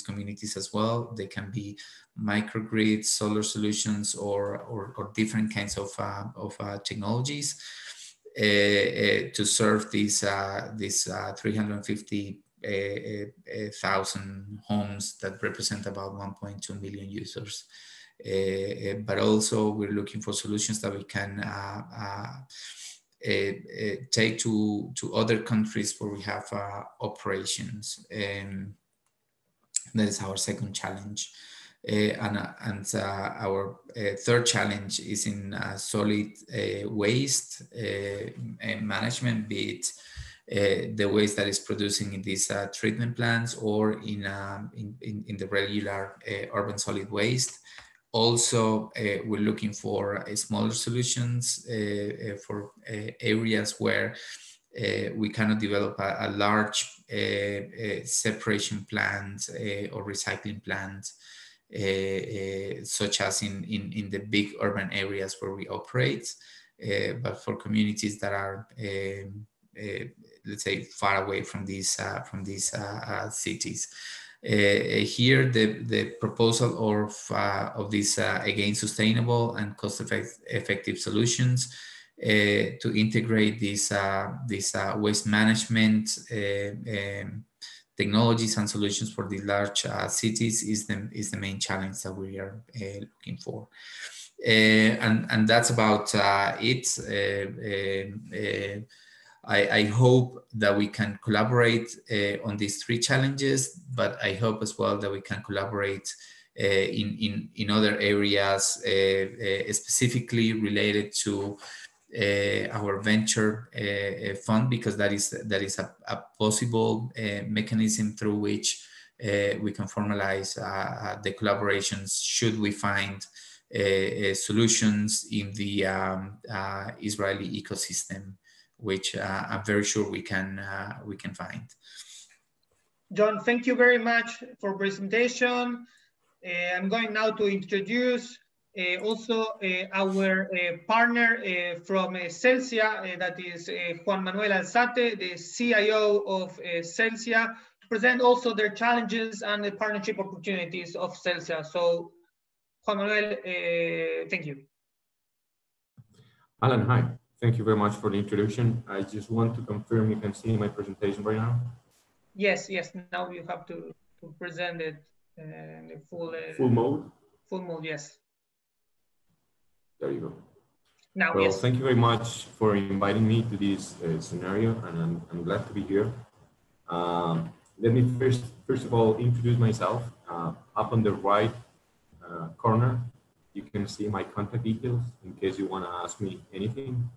communities as well. They can be microgrids, solar solutions, or different kinds of technologies to serve these 350,000 homes that represent about 1.2 million users. But also we're looking for solutions that we can take to other countries where we have operations. That is our second challenge. And our third challenge is in solid waste management, be it the waste that is producing in these treatment plants or in the regular urban solid waste. Also, we're looking for smaller solutions for areas where we cannot develop a large separation plant or recycling plant. such as in the big urban areas where we operate, but for communities that are, let's say, far away from these cities. Here, the proposal of these, again, sustainable and cost-effective solutions to integrate these waste management technologies and solutions for the large cities is the main challenge that we are looking for. And that's about it. I hope that we can collaborate on these three challenges, but I hope as well that we can collaborate in other areas, specifically related to our venture fund, because that is a possible mechanism through which we can formalize the collaborations should we find solutions in the Israeli ecosystem, which I'm very sure we can find. John, thank you very much for presentation. I'm going now to introduce also our partner from Celsia, that is Juan Manuel Alzate, the CIO of Celsia, to present also their challenges and the partnership opportunities of Celsia. So, Juan Manuel, thank you. Alan, hi. Thank you very much for the introduction. I just want to confirm you can see my presentation right now. Yes, now you have to present it in the full mode. Full mode, yes. There you go. Now, well, yes. Thank you very much for inviting me to this scenario, and I'm glad to be here. Let me first of all introduce myself. Up on the right corner, you can see my contact details in case you want to ask me anything.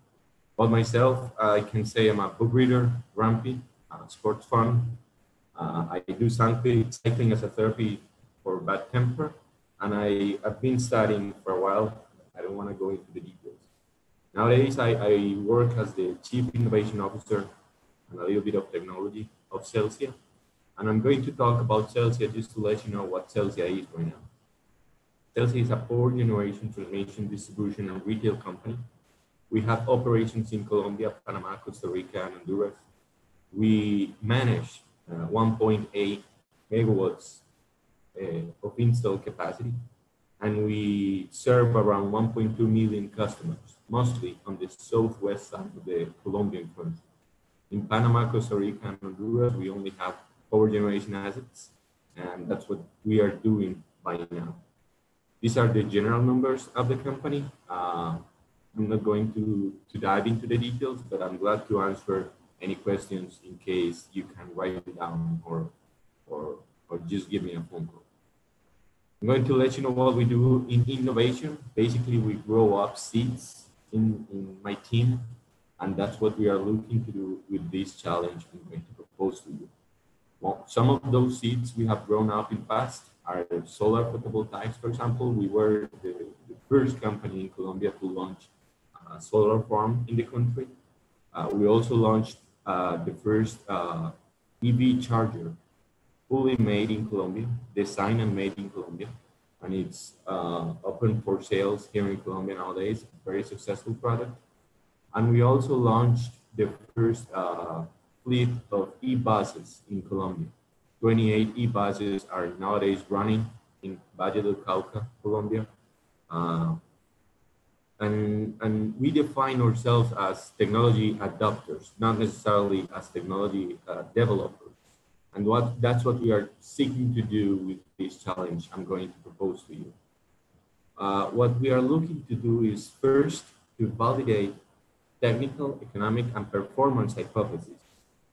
About myself, I can say I'm a book reader, grumpy, sports fan. I do cycling as a therapy for bad temper, and I've been studying for a while. I don't want to go into the details. Nowadays, I work as the Chief Innovation Officer and a little bit of technology of Celsia. And I'm going to talk about Celsia just to let you know what Celsia is right now. Celsia is a fourth-generation transmission, distribution, and retail company. We have operations in Colombia, Panama, Costa Rica, and Honduras. We manage 1.8 megawatts of installed capacity, and we serve around 1.2 million customers, mostly on the southwest side of the Colombian country. In Panama, Costa Rica, and Honduras, we only have power generation assets, and that's what we are doing by now. These are the general numbers of the company. I'm not going to dive into the details, but I'm glad to answer any questions in case you can write it down or just give me a phone call. I'm going to let you know what we do in innovation. Basically, we grow up seeds in my team, and that's what we are looking to do with this challenge I'm going to propose to you. Well, some of those seeds we have grown up in the past are solar photovoltaics, for example. We were the first company in Colombia to launch a solar farm in the country. We also launched the first EV charger, fully made in Colombia, designed and made in Colombia. And it's open for sales here in Colombia nowadays, very successful product. And we also launched the first fleet of e-buses in Colombia. 28 e-buses are nowadays running in Valle del Cauca, Colombia. And we define ourselves as technology adopters, not necessarily as technology developers. And that's what we are seeking to do with this challenge I'm going to propose to you. What we are looking to do is first to validate technical, economic, and performance hypotheses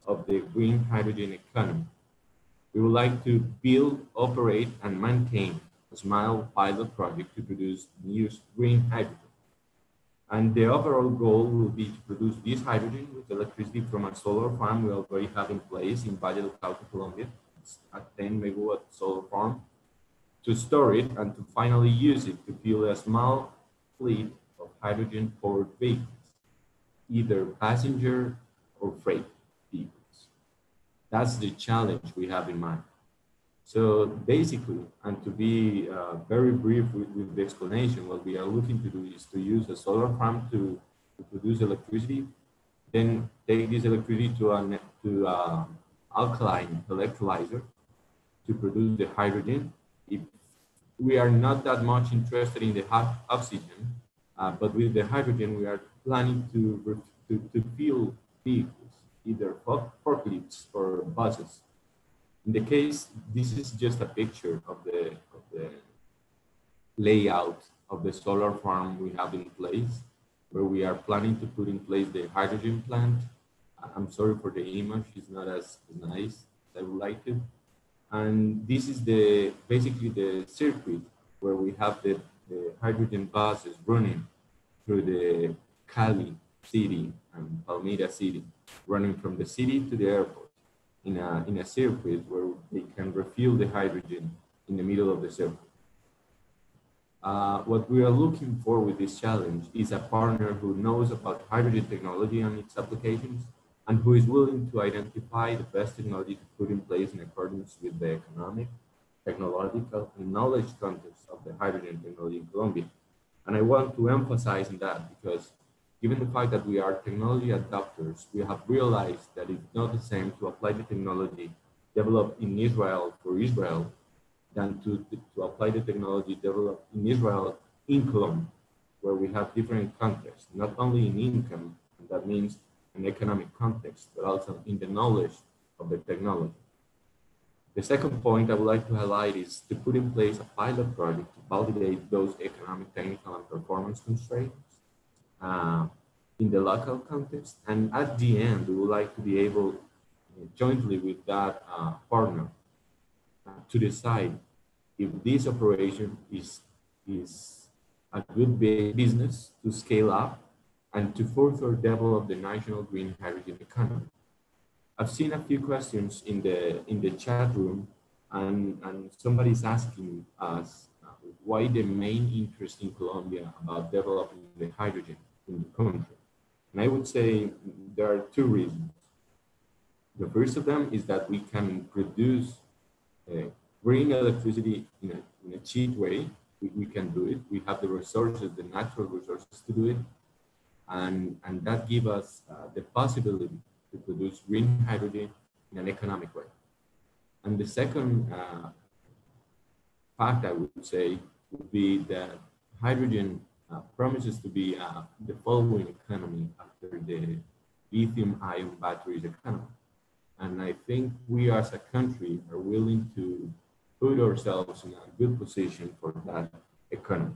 of the green hydrogen economy. We would like to build, operate, and maintain a small pilot project to produce new green hydrogen. And the overall goal will be to produce this hydrogen with electricity from a solar farm we already have in place in Valle del Cauca, Colombia. It's a 10 megawatt solar farm, to store it and to finally use it to fuel a small fleet of hydrogen-powered vehicles, either passenger or freight vehicles. That's the challenge we have in mind. So basically, and to be very brief with the explanation, what we are looking to do is to use a solar farm to produce electricity, then take this electricity to an alkaline electrolyzer to produce the hydrogen. If we are not that much interested in the hot oxygen, but with the hydrogen, we are planning to fuel vehicles, either forklifts or buses. In the case, this is just a picture of the layout of the solar farm we have in place, where we are planning to put in place the hydrogen plant. I'm sorry for the image, it's not as nice as I would like to. And this is basically the circuit where we have the hydrogen buses running through the Cali city and Palmira city, running from the city to the airport in a circuit where they can refuel the hydrogen in the middle of the circuit. What we are looking for with this challenge is a partner who knows about hydrogen technology and its applications, and who is willing to identify the best technology to put in place in accordance with the economic, technological, and knowledge context of the hydrogen technology in Colombia. And I want to emphasize on that because given the fact that we are technology adopters, we have realized that it's not the same to apply the technology developed in Israel for Israel than to apply the technology developed in Israel in Colombia, where we have different contexts, not only in income, and that means an economic context, but also in the knowledge of the technology. The second point I would like to highlight is to put in place a pilot project to validate those economic, technical, and performance constraints in the local context. And at the end, we would like to be able, jointly with that partner, to decide if this operation is a good business to scale up and to further develop the national green hydrogen economy. I've seen a few questions in the chat room, and somebody's asking us why the main interest in Colombia about developing the hydrogen in the country. And I would say there are two reasons. The first of them is that we can produce green electricity in a cheap way. We can do it. We have the resources, the natural resources to do it. And that gives us the possibility to produce green hydrogen in an economic way. And the second fact I would say would be that hydrogen promises to be the following economy after the lithium-ion batteries economy. And I think we as a country are willing to put ourselves in a good position for that economy.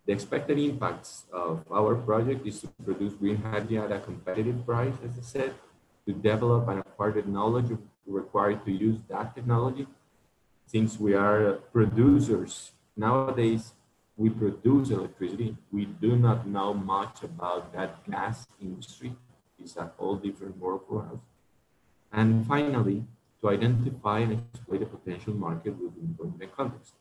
The expected impacts of our project is to produce green hydrogen at a competitive price, as I said, to develop and acquire the knowledge required to use that technology. Since we are producers, nowadays we produce electricity. We do not know much about that gas industry. It's a whole different world for us. And finally, to identify and exploit the potential market within the context.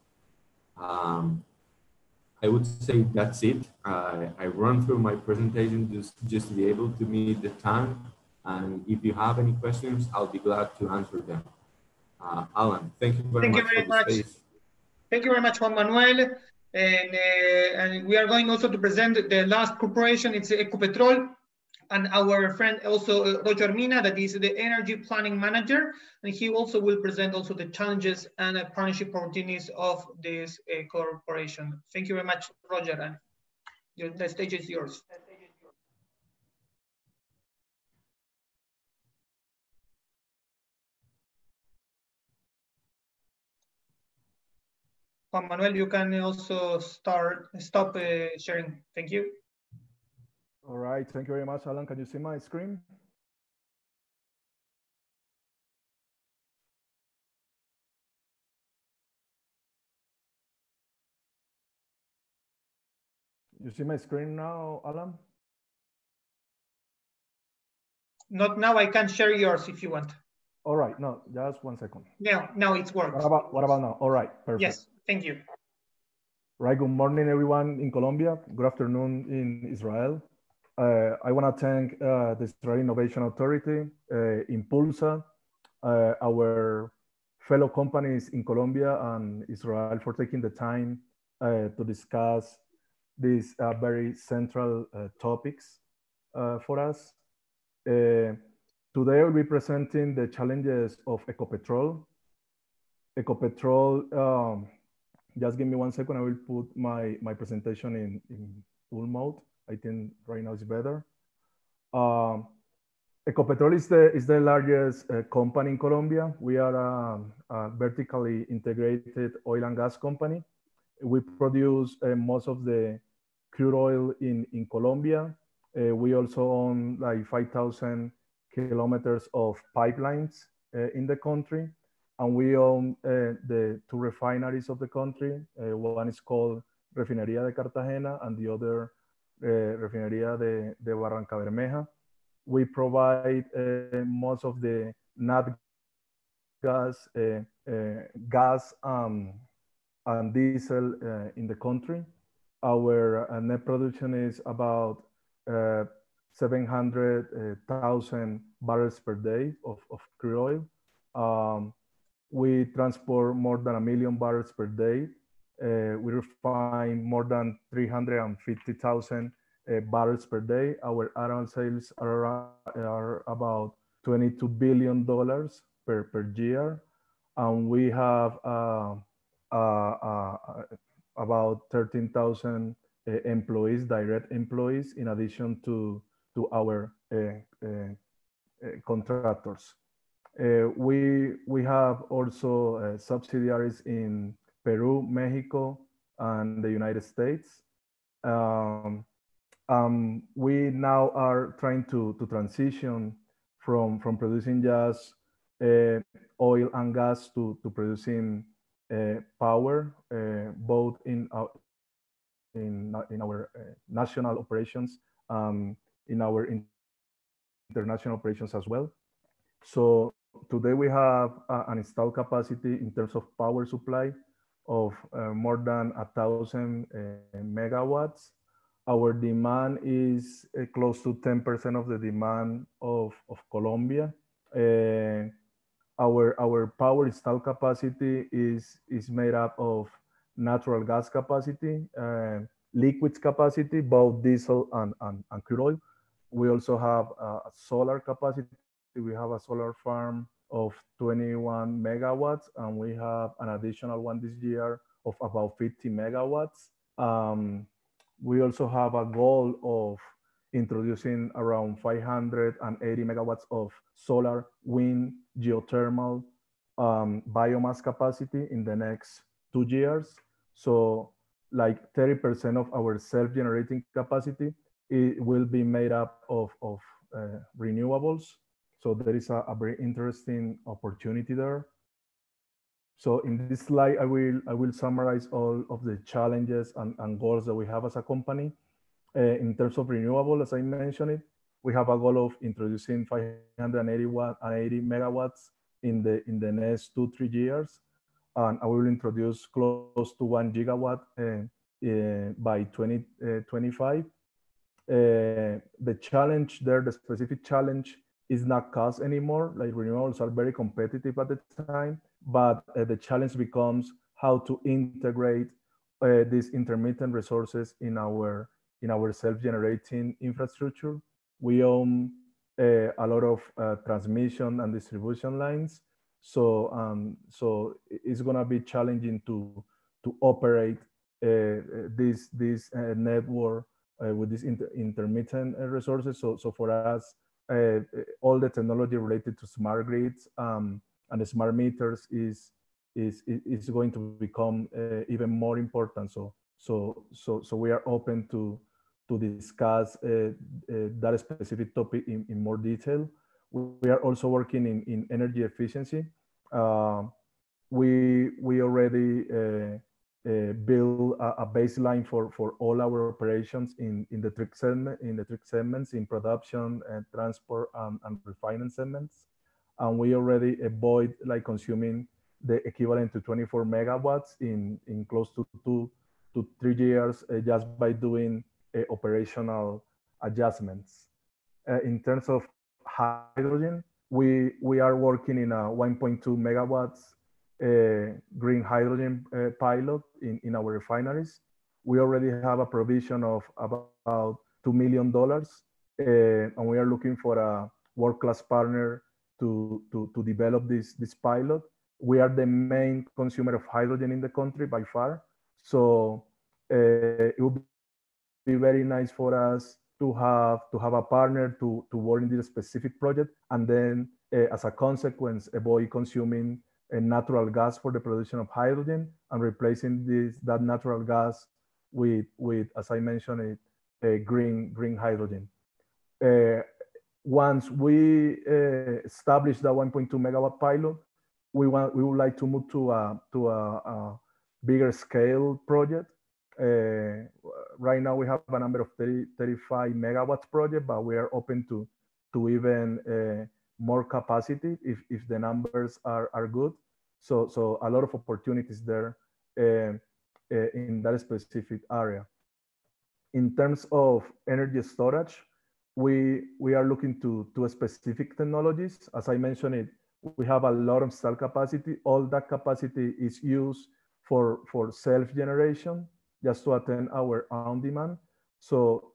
I would say that's it. I run through my presentation just to be able to meet the time. And if you have any questions, I'll be glad to answer them. Alan, thank you very much for the space. Thank you very much, Juan Manuel. And we are going also to present the last corporation. It's Ecopetrol. And our friend also, Roger Mina, that is the energy planning manager. And he also will present also the challenges and partnership opportunities of this corporation. Thank you very much, Roger. And the stage is yours. Juan Manuel, you can also stop sharing. Thank you. All right, thank you very much, Alan. Can you see my screen? You see my screen now, Alan? Not now. I can share yours if you want. All right, no, just 1 second. Now it's working. What about now? All right, perfect. Yes, thank you. Right, good morning, everyone in Colombia. Good afternoon in Israel. I want to thank the Israeli Innovation Authority, Impulsa, our fellow companies in Colombia and Israel for taking the time to discuss these very central topics for us. Today I'll be presenting the challenges of Ecopetrol. Ecopetrol, just give me 1 second, I will put my presentation in full mode. I think right now it's better. Ecopetrol is the largest company in Colombia. We are a vertically integrated oil and gas company. We produce most of the crude oil in Colombia. We also own like 5,000 kilometers of pipelines in the country. And we own the 2 refineries of the country. One is called Refinería de Cartagena and the other Refinería de Barranca Bermeja. We provide most of the nat gas, gas and diesel in the country. Our net production is about 700,000 barrels per day of crude oil. We transport more than 1 million barrels per day. We refine more than 350,000 barrels per day. Our annual sales are about $22 billion per year. And we have about 13,000 employees, direct employees, in addition to our contractors. We have also subsidiaries in Peru, Mexico, and the United States. We now are trying to transition from producing just oil and gas to producing power, both in our national operations, in our international operations as well. So today we have an installed capacity in terms of power supply of more than 1,000 megawatts. Our demand is close to 10% of the demand of Colombia. Our power installed capacity is made up of natural gas capacity, liquids capacity, both diesel and crude oil. We also have a solar capacity. We have a solar farm of 21 megawatts, and we have an additional one this year of about 50 megawatts. We also have a goal of introducing around 580 megawatts of solar, wind, geothermal, biomass capacity in the next 2 years. So like 30% of our self-generating capacity, it will be made up of renewables. So there is a very interesting opportunity there. So in this slide, I will summarize all of the challenges and goals that we have as a company. In terms of renewable, as I mentioned it, we have a goal of introducing 580 megawatts in the next 2-3 years. And I will introduce close to 1 gigawatt by 2025. The challenge there, the specific challenge, is not cost anymore. Like renewables are very competitive at the time, but the challenge becomes how to integrate these intermittent resources in our self-generating infrastructure. We own a lot of transmission and distribution lines, so it's gonna be challenging to operate this network with these intermittent resources. So for us, all the technology related to smart grids and the smart meters is going to become even more important. So we are open to discuss that specific topic in more detail. We are also working in energy efficiency. We already build a baseline for all our operations in the three segments, in production and transport and refining segments. And we already avoid like consuming the equivalent to 24 megawatts in close to 2 to 3 years just by doing operational adjustments. In terms of hydrogen, we are working in a 1.2 megawatts green hydrogen pilot in our refineries. We already have a provision of about $2 million, and we are looking for a world-class partner to develop this pilot. We are the main consumer of hydrogen in the country by far, so it would be very nice for us to have a partner to work in this specific project, and then as a consequence avoid consuming natural gas for the production of hydrogen and replacing that natural gas with as I mentioned green hydrogen. Once we establish the 1.2 megawatt pilot, we would like to move to a bigger scale project. Right now we have a number of 35 megawatts project, but we are open to even more capacity if the numbers are good. So a lot of opportunities there in that specific area. In terms of energy storage, we are looking to specific technologies. As I mentioned it, we have a lot of cell capacity. All that capacity is used for self-generation, just to attend our own demand. So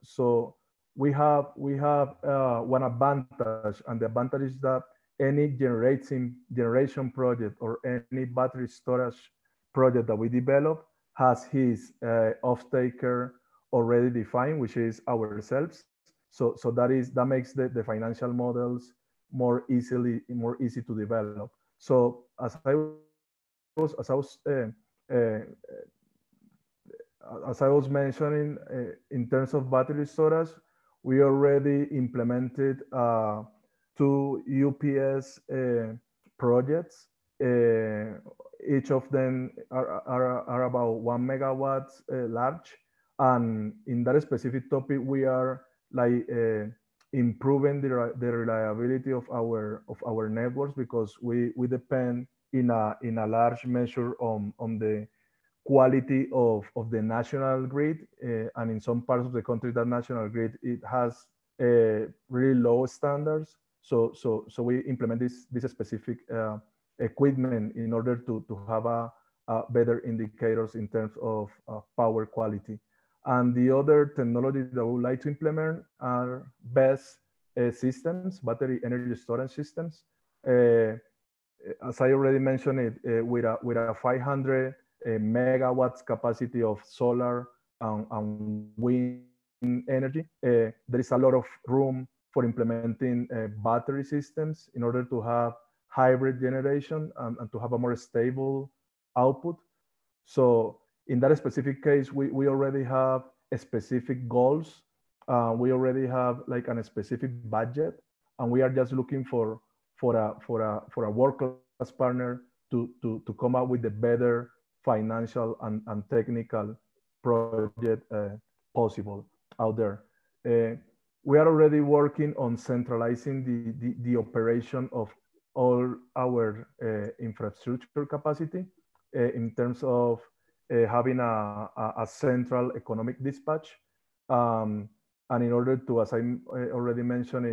we have one advantage, and the advantage is that any generation project or any battery storage project that we develop has his off-taker already defined, which is ourselves. So that makes the financial models more easy to develop. So as I was mentioning, in terms of battery storage, we already implemented 2 UPS projects. Each of them are about 1 megawatt large. And in that specific topic, we are like improving the reliability of our networks, because we depend in a large measure on the quality of the national grid, and in some parts of the country, that national grid, it has really low standards. So we implement this specific equipment in order to have a better indicators in terms of power quality. And the other technologies that we would like to implement are BESS systems, battery energy storage systems. As I already mentioned it, with a 500 megawatts capacity of solar and wind energy, there is a lot of room for implementing battery systems in order to have hybrid generation and to have a more stable output. So in that specific case, we already have specific goals. We already have like a specific budget, and we are just looking for a world-class partner to come up with the better financial and technical project possible out there. We are already working on centralizing the operation of all our infrastructure capacity in terms of having a central economic dispatch. And in order to, as I already mentioned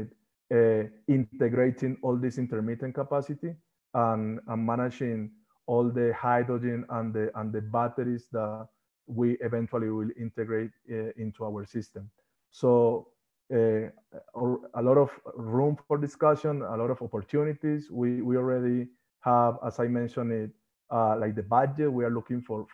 it, integrating all this intermittent capacity and managing all the hydrogen and the batteries that we eventually will integrate into our system. So a lot of room for discussion, a lot of opportunities. We already have, as I mentioned it, like the budget. We are looking for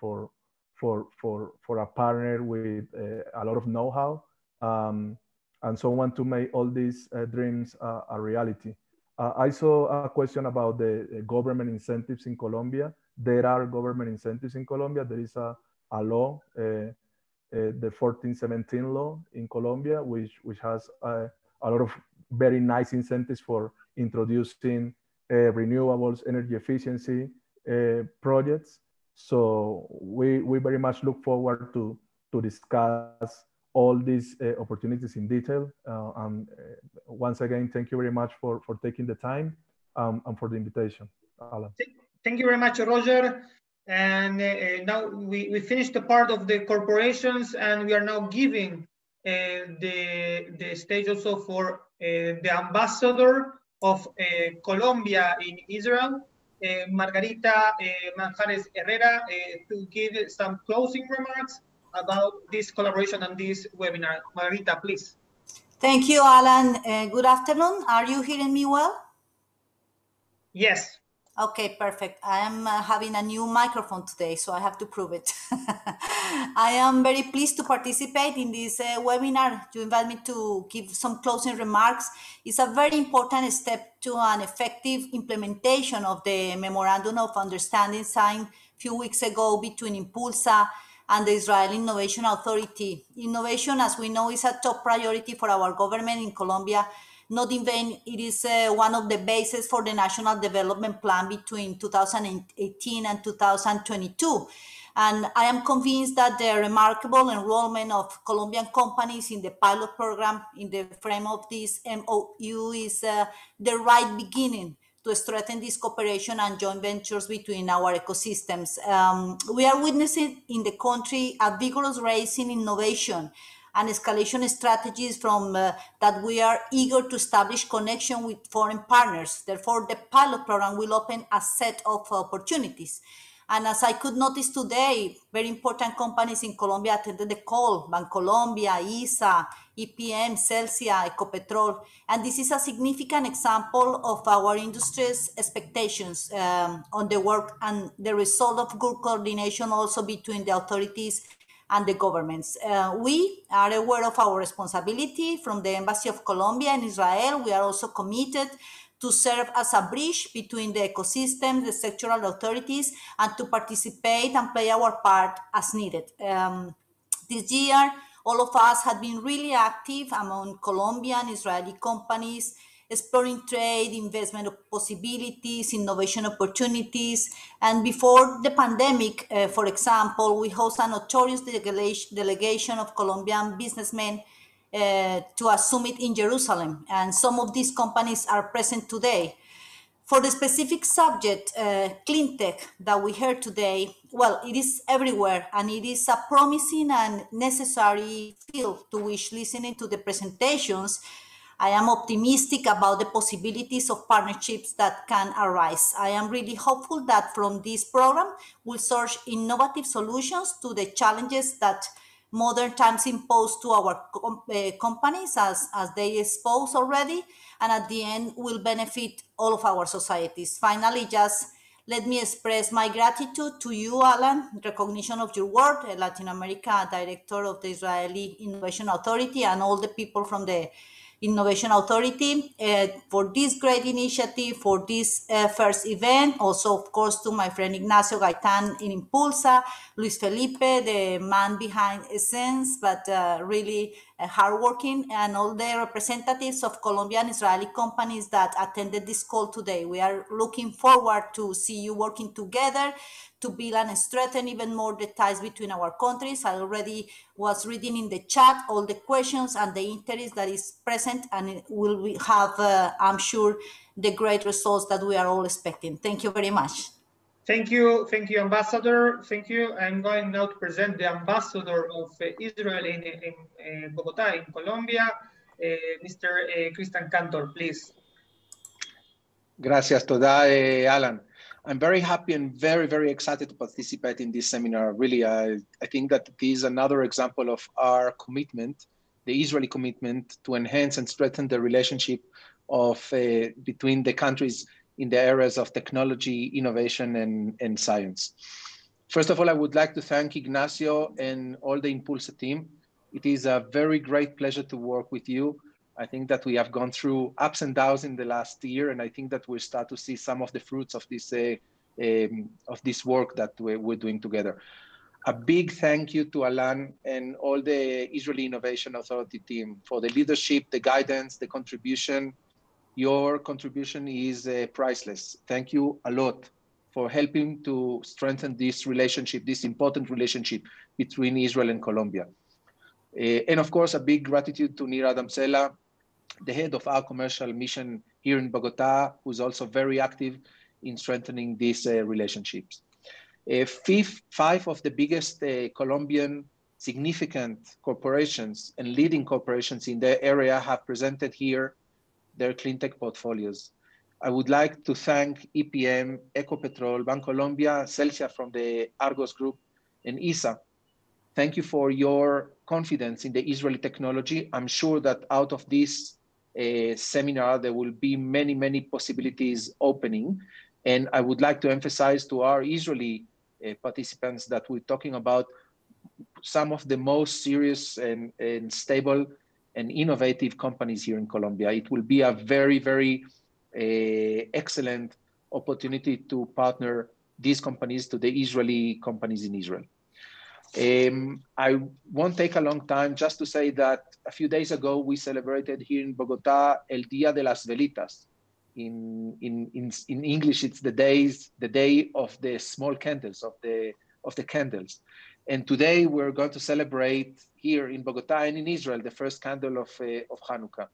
a partner with a lot of know-how, and someone to make all these dreams a reality. I saw a question about the government incentives in Colombia. There are government incentives in Colombia. There is a law, the 1417 law in Colombia, which has a lot of very nice incentives for introducing renewables, energy efficiency projects. So we very much look forward to discuss all these opportunities in detail. And once again, thank you very much for taking the time and for the invitation, Alan. Thank you very much, Roger. And now we finished the part of the corporations, and we are now giving the stage also for the ambassador of Colombia in Israel, Margarita Manjares Herrera to give some closing remarks about this collaboration and this webinar. Margarita, please. Thank you, Alan. Good afternoon. Are you hearing me well? Yes. Okay, perfect. I am having a new microphone today, so I have to prove it. I am very pleased to participate in this webinar. You invite me to give some closing remarks. It's a very important step to an effective implementation of the Memorandum of Understanding signed a few weeks ago between Impulsa and the Israeli Innovation Authority. Innovation, as we know, is a top priority for our government in Colombia. Not in vain, it is one of the bases for the National Development Plan between 2018 and 2022. And I am convinced that the remarkable enrollment of Colombian companies in the pilot program in the frame of this MOU is the right beginning to strengthen this cooperation and joint ventures between our ecosystems. We are witnessing in the country a vigorous race in innovation and escalation strategies from that we are eager to establish connection with foreign partners. Therefore, the pilot program will open a set of opportunities. And as I could notice today, very important companies in Colombia attended the call: Bancolombia, ISA, EPM, Celsia, Ecopetrol. And this is a significant example of our industry's expectations on the work and the result of good coordination also between the authorities and the governments. We are aware of our responsibility from the Embassy of Colombia in Israel. We are also committed to serve as a bridge between the ecosystem, the sectoral authorities, and to participate and play our part as needed. This year, all of us have been really active among Colombian, Israeli companies, exploring trade, investment possibilities, innovation opportunities. And before the pandemic, for example, we host a notorious delegation of Colombian businessmen to a summit in Jerusalem. And some of these companies are present today. For the specific subject, Cleantech, that we heard today, well, it is everywhere, and it is a promising and necessary field to which, listening to the presentations, I am optimistic about the possibilities of partnerships that can arise. I am really hopeful that from this program, we'll source innovative solutions to the challenges that modern times impose to our companies as they expose already, and at the end will benefit all of our societies. Finally, just let me express my gratitude to you, Alan, in recognition of your work, Latin America Director of the Israeli Innovation Authority, and all the people from the Innovation Authority for this great initiative, for this first event. Also, of course, to my friend Ignacio Gaitan in Impulsa, Luis Felipe, the man behind Essence, but really hardworking, and all the representatives of Colombian Israeli companies that attended this call today. We are looking forward to see you working together to build and strengthen even more the ties between our countries. I already was reading in the chat all the questions and the interest that is present, and it will have, I'm sure, the great results that we are all expecting. Thank you very much. Thank you, Ambassador. Thank you. I'm going now to present the Ambassador of Israel in Bogota, in Colombia, Mr. Christian Cantor, please. Gracias, toda, Alan. I'm very happy and very, very excited to participate in this seminar. Really, I think that it is another example of our commitment, the Israeli commitment, to enhance and strengthen the relationship of between the countries in the areas of technology, innovation, and science. First of all, I would like to thank Ignacio and all the Impulsa team. It is a very great pleasure to work with you. I think that we have gone through ups and downs in the last year, and I think that we start to see some of the fruits of this work that we're doing together. A big thank you to Alan and all the Israeli Innovation Authority team for the leadership, the guidance, the contribution. Your contribution is priceless. Thank you a lot for helping to strengthen this relationship, this important relationship between Israel and Colombia. And of course, a big gratitude to Nir Adamsela, the head of our commercial mission here in Bogota, who's also very active in strengthening these relationships. Five of the biggest Colombian significant corporations and leading corporations in their area have presented here their clean tech portfolios. I would like to thank EPM, Ecopetrol, Bancolombia, Celsia from the Argos Group, and ISA. Thank you for your confidence in the Israeli technology. I'm sure that out of this seminar, there will be many, many possibilities opening. And I would like to emphasize to our Israeli participants that we're talking about some of the most serious and stable and innovative companies here in Colombia. It will be a very, very excellent opportunity to partner these companies to the Israeli companies in Israel. I won't take a long time just to say that a few days ago, we celebrated here in Bogota El Día de las Velitas. In English, it's the day of the small candles, of the candles. And today we're going to celebrate here in Bogota and in Israel, the first candle of Hanukkah.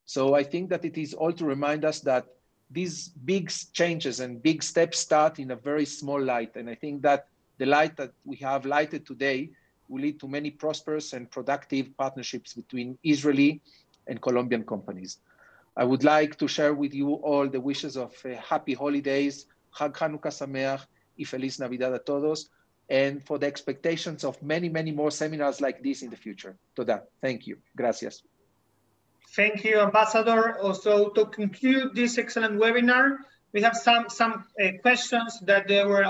So I think that it is all to remind us that these big changes and big steps start in a very small light. And I think that the light that we have lighted today will lead to many prosperous and productive partnerships between Israeli and Colombian companies. I would like to share with you all the wishes of happy holidays, Chag Hanukkah Sameach, y Feliz Navidad a todos, and for the expectations of many, many more seminars like this in the future. Toda. Thank you. Gracias. Thank you, Ambassador. Also, to conclude this excellent webinar, we have some questions that they were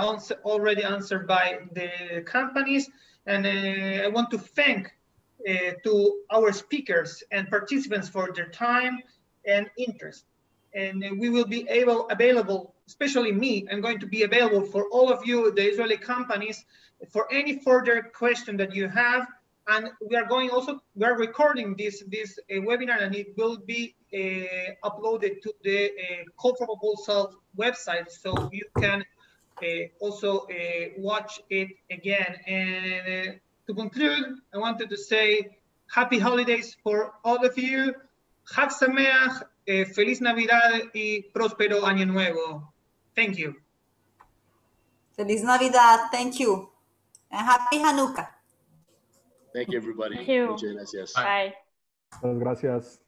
already answered by the companies. And I want to thank to our speakers and participants for their time and interest. And we will be available, especially me, I'm going to be available for all of you, the Israeli companies, for any further question that you have. And we are recording this webinar, and it will be uploaded to the Call for Proposal website, so you can also watch it again. And to conclude, I wanted to say happy holidays for all of you. Chag Sameach, Feliz Navidad y Próspero Año Nuevo. Thank you. Feliz Navidad. Thank you. And happy Hanukkah. Thank you, everybody. Thank you. Muchas gracias. Bye. Muchas gracias.